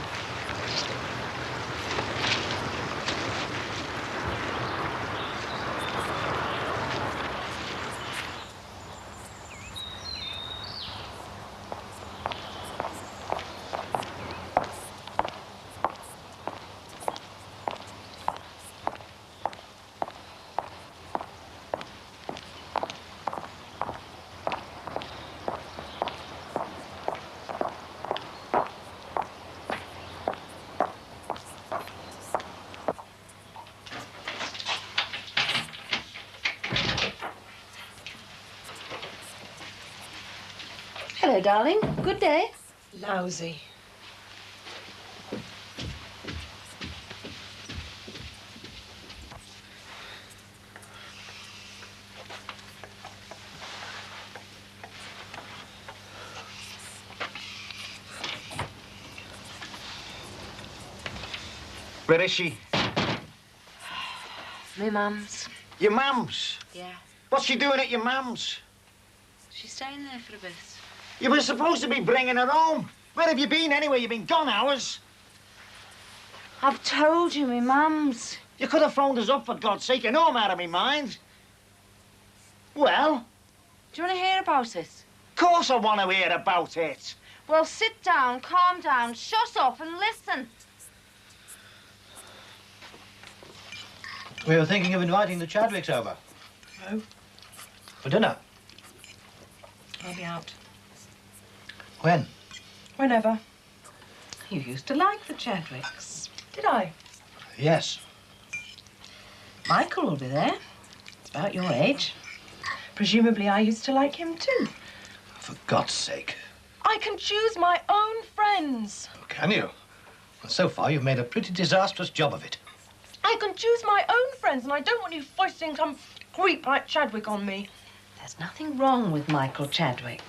Hello, darling. Good day. Lousy. Where is she? My mum's. Your mum's? Yeah. What's she doing at your mum's? She's staying there for a bit. You were supposed to be bringing her home. Where have you been anyway? You've been gone hours. I've told you, my mum's. You could have phoned us up, for God's sake. You know I'm out of my mind. Well? Do you want to hear about it? Of course I want to hear about it. Well, sit down, calm down, shut up and listen. We were thinking of inviting the Chadwicks over. No. For dinner. I'll be out. When? Whenever. You used to like the Chadwicks. Did I? Yes. Michael will be there. It's about your age. Presumably I used to like him too. For God's sake. I can choose my own friends. Can you? Well, so far, you've made a pretty disastrous job of it. I can choose my own friends, and I don't want you foisting some creep like Chadwick on me. There's nothing wrong with Michael Chadwick.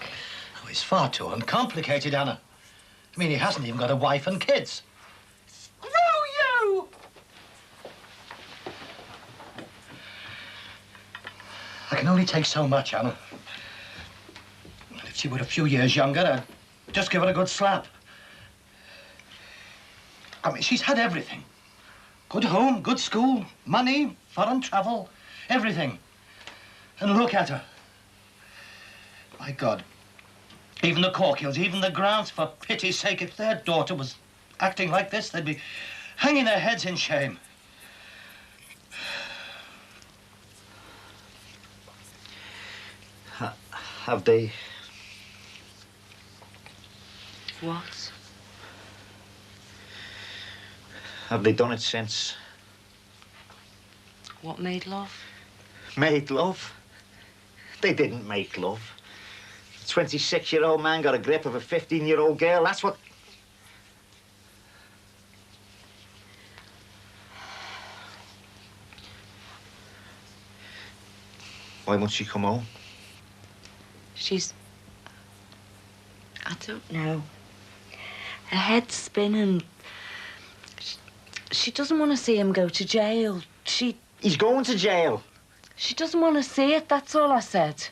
Oh, he's far too uncomplicated, Anna. I mean, he hasn't even got a wife and kids. Screw you! I can only take so much, Anna. If she were a few years younger, I'd just give her a good slap. I mean, she's had everything. Good home, good school, money, foreign travel, everything. And look at her. My God. Even the Corkills, even the Grants, for pity's sake, if their daughter was acting like this, they'd be hanging their heads in shame. Have they... What? Have they done it since? What made love? Made love? They didn't make love. A 26-year-old man got a grip of a 15-year-old girl. That's what... Why won't she come home? She's... I don't know. Her head's spinning. She doesn't want to see him go to jail. He's going to jail. She doesn't want to see it, that's all I said.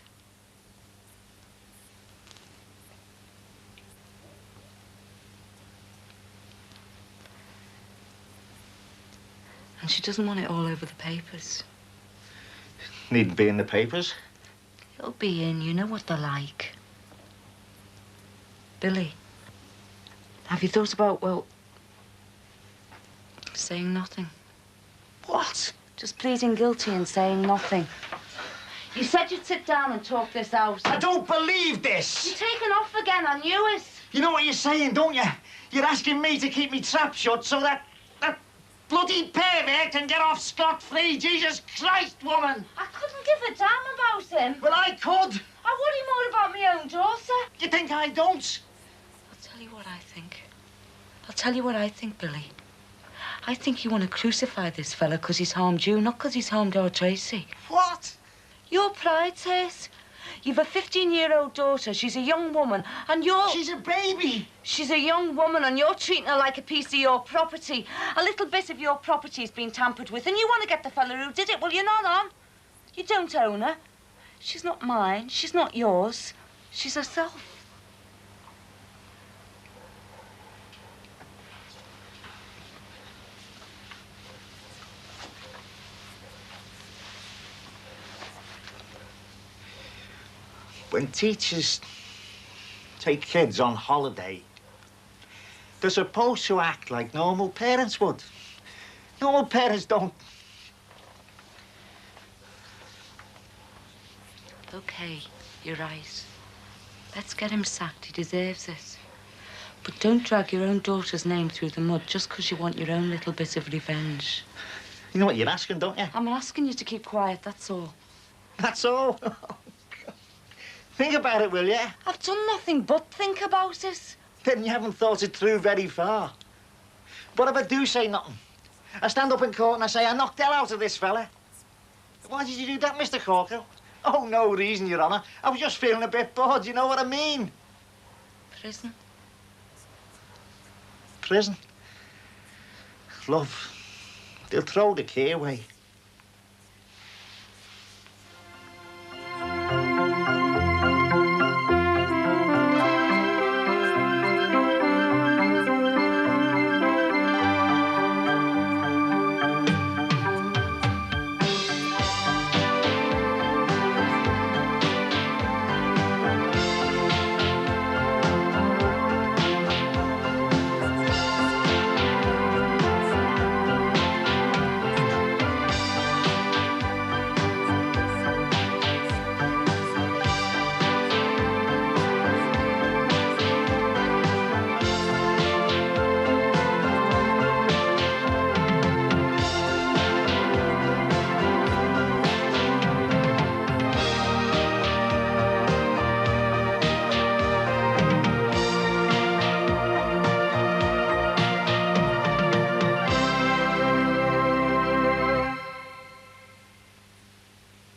And she doesn't want it all over the papers. Needn't be in the papers. It'll be in, you know what they're like. Billy, have you thought about, well, saying nothing? What? Just pleading guilty and saying nothing. You said you'd sit down and talk this out. I don't believe this. You're taking off again, I knew it. You know what you're saying, don't you? You're asking me to keep me trap shut so that bloody pervert can get off scot-free. Jesus Christ, woman! I couldn't give a damn about him. Well, I could. I worry more about my own daughter. You think I don't? I'll tell you what I think. I'll tell you what I think, Billy. I think you want to crucify this fella because he's harmed you, not because he's harmed our Tracy. What? Your pride's hurt. You've a 15-year-old daughter. She's a young woman, and you're... She's a baby. She's a young woman, and you're treating her like a piece of your property. A little bit of your property's been tampered with, and you want to get the fella who did it. Well, you're not on. You don't own her. She's not mine. She's not yours. She's herself. When teachers take kids on holiday, they're supposed to act like normal parents would. Normal parents don't. OK, you're right. Let's get him sacked. He deserves it. But don't drag your own daughter's name through the mud just because you want your own little bit of revenge. You know what you're asking, don't you? I'm asking you to keep quiet, that's all. That's all? Think about it, will you? I've done nothing but think about it. Then you haven't thought it through very far. What if I do say nothing? I stand up in court and I say I knocked hell out of this fella. Why did you do that, Mr. Corker? Oh, no reason, Your Honour. I was just feeling a bit bored, you know what I mean? Prison? Prison? Love, they'll throw the key away.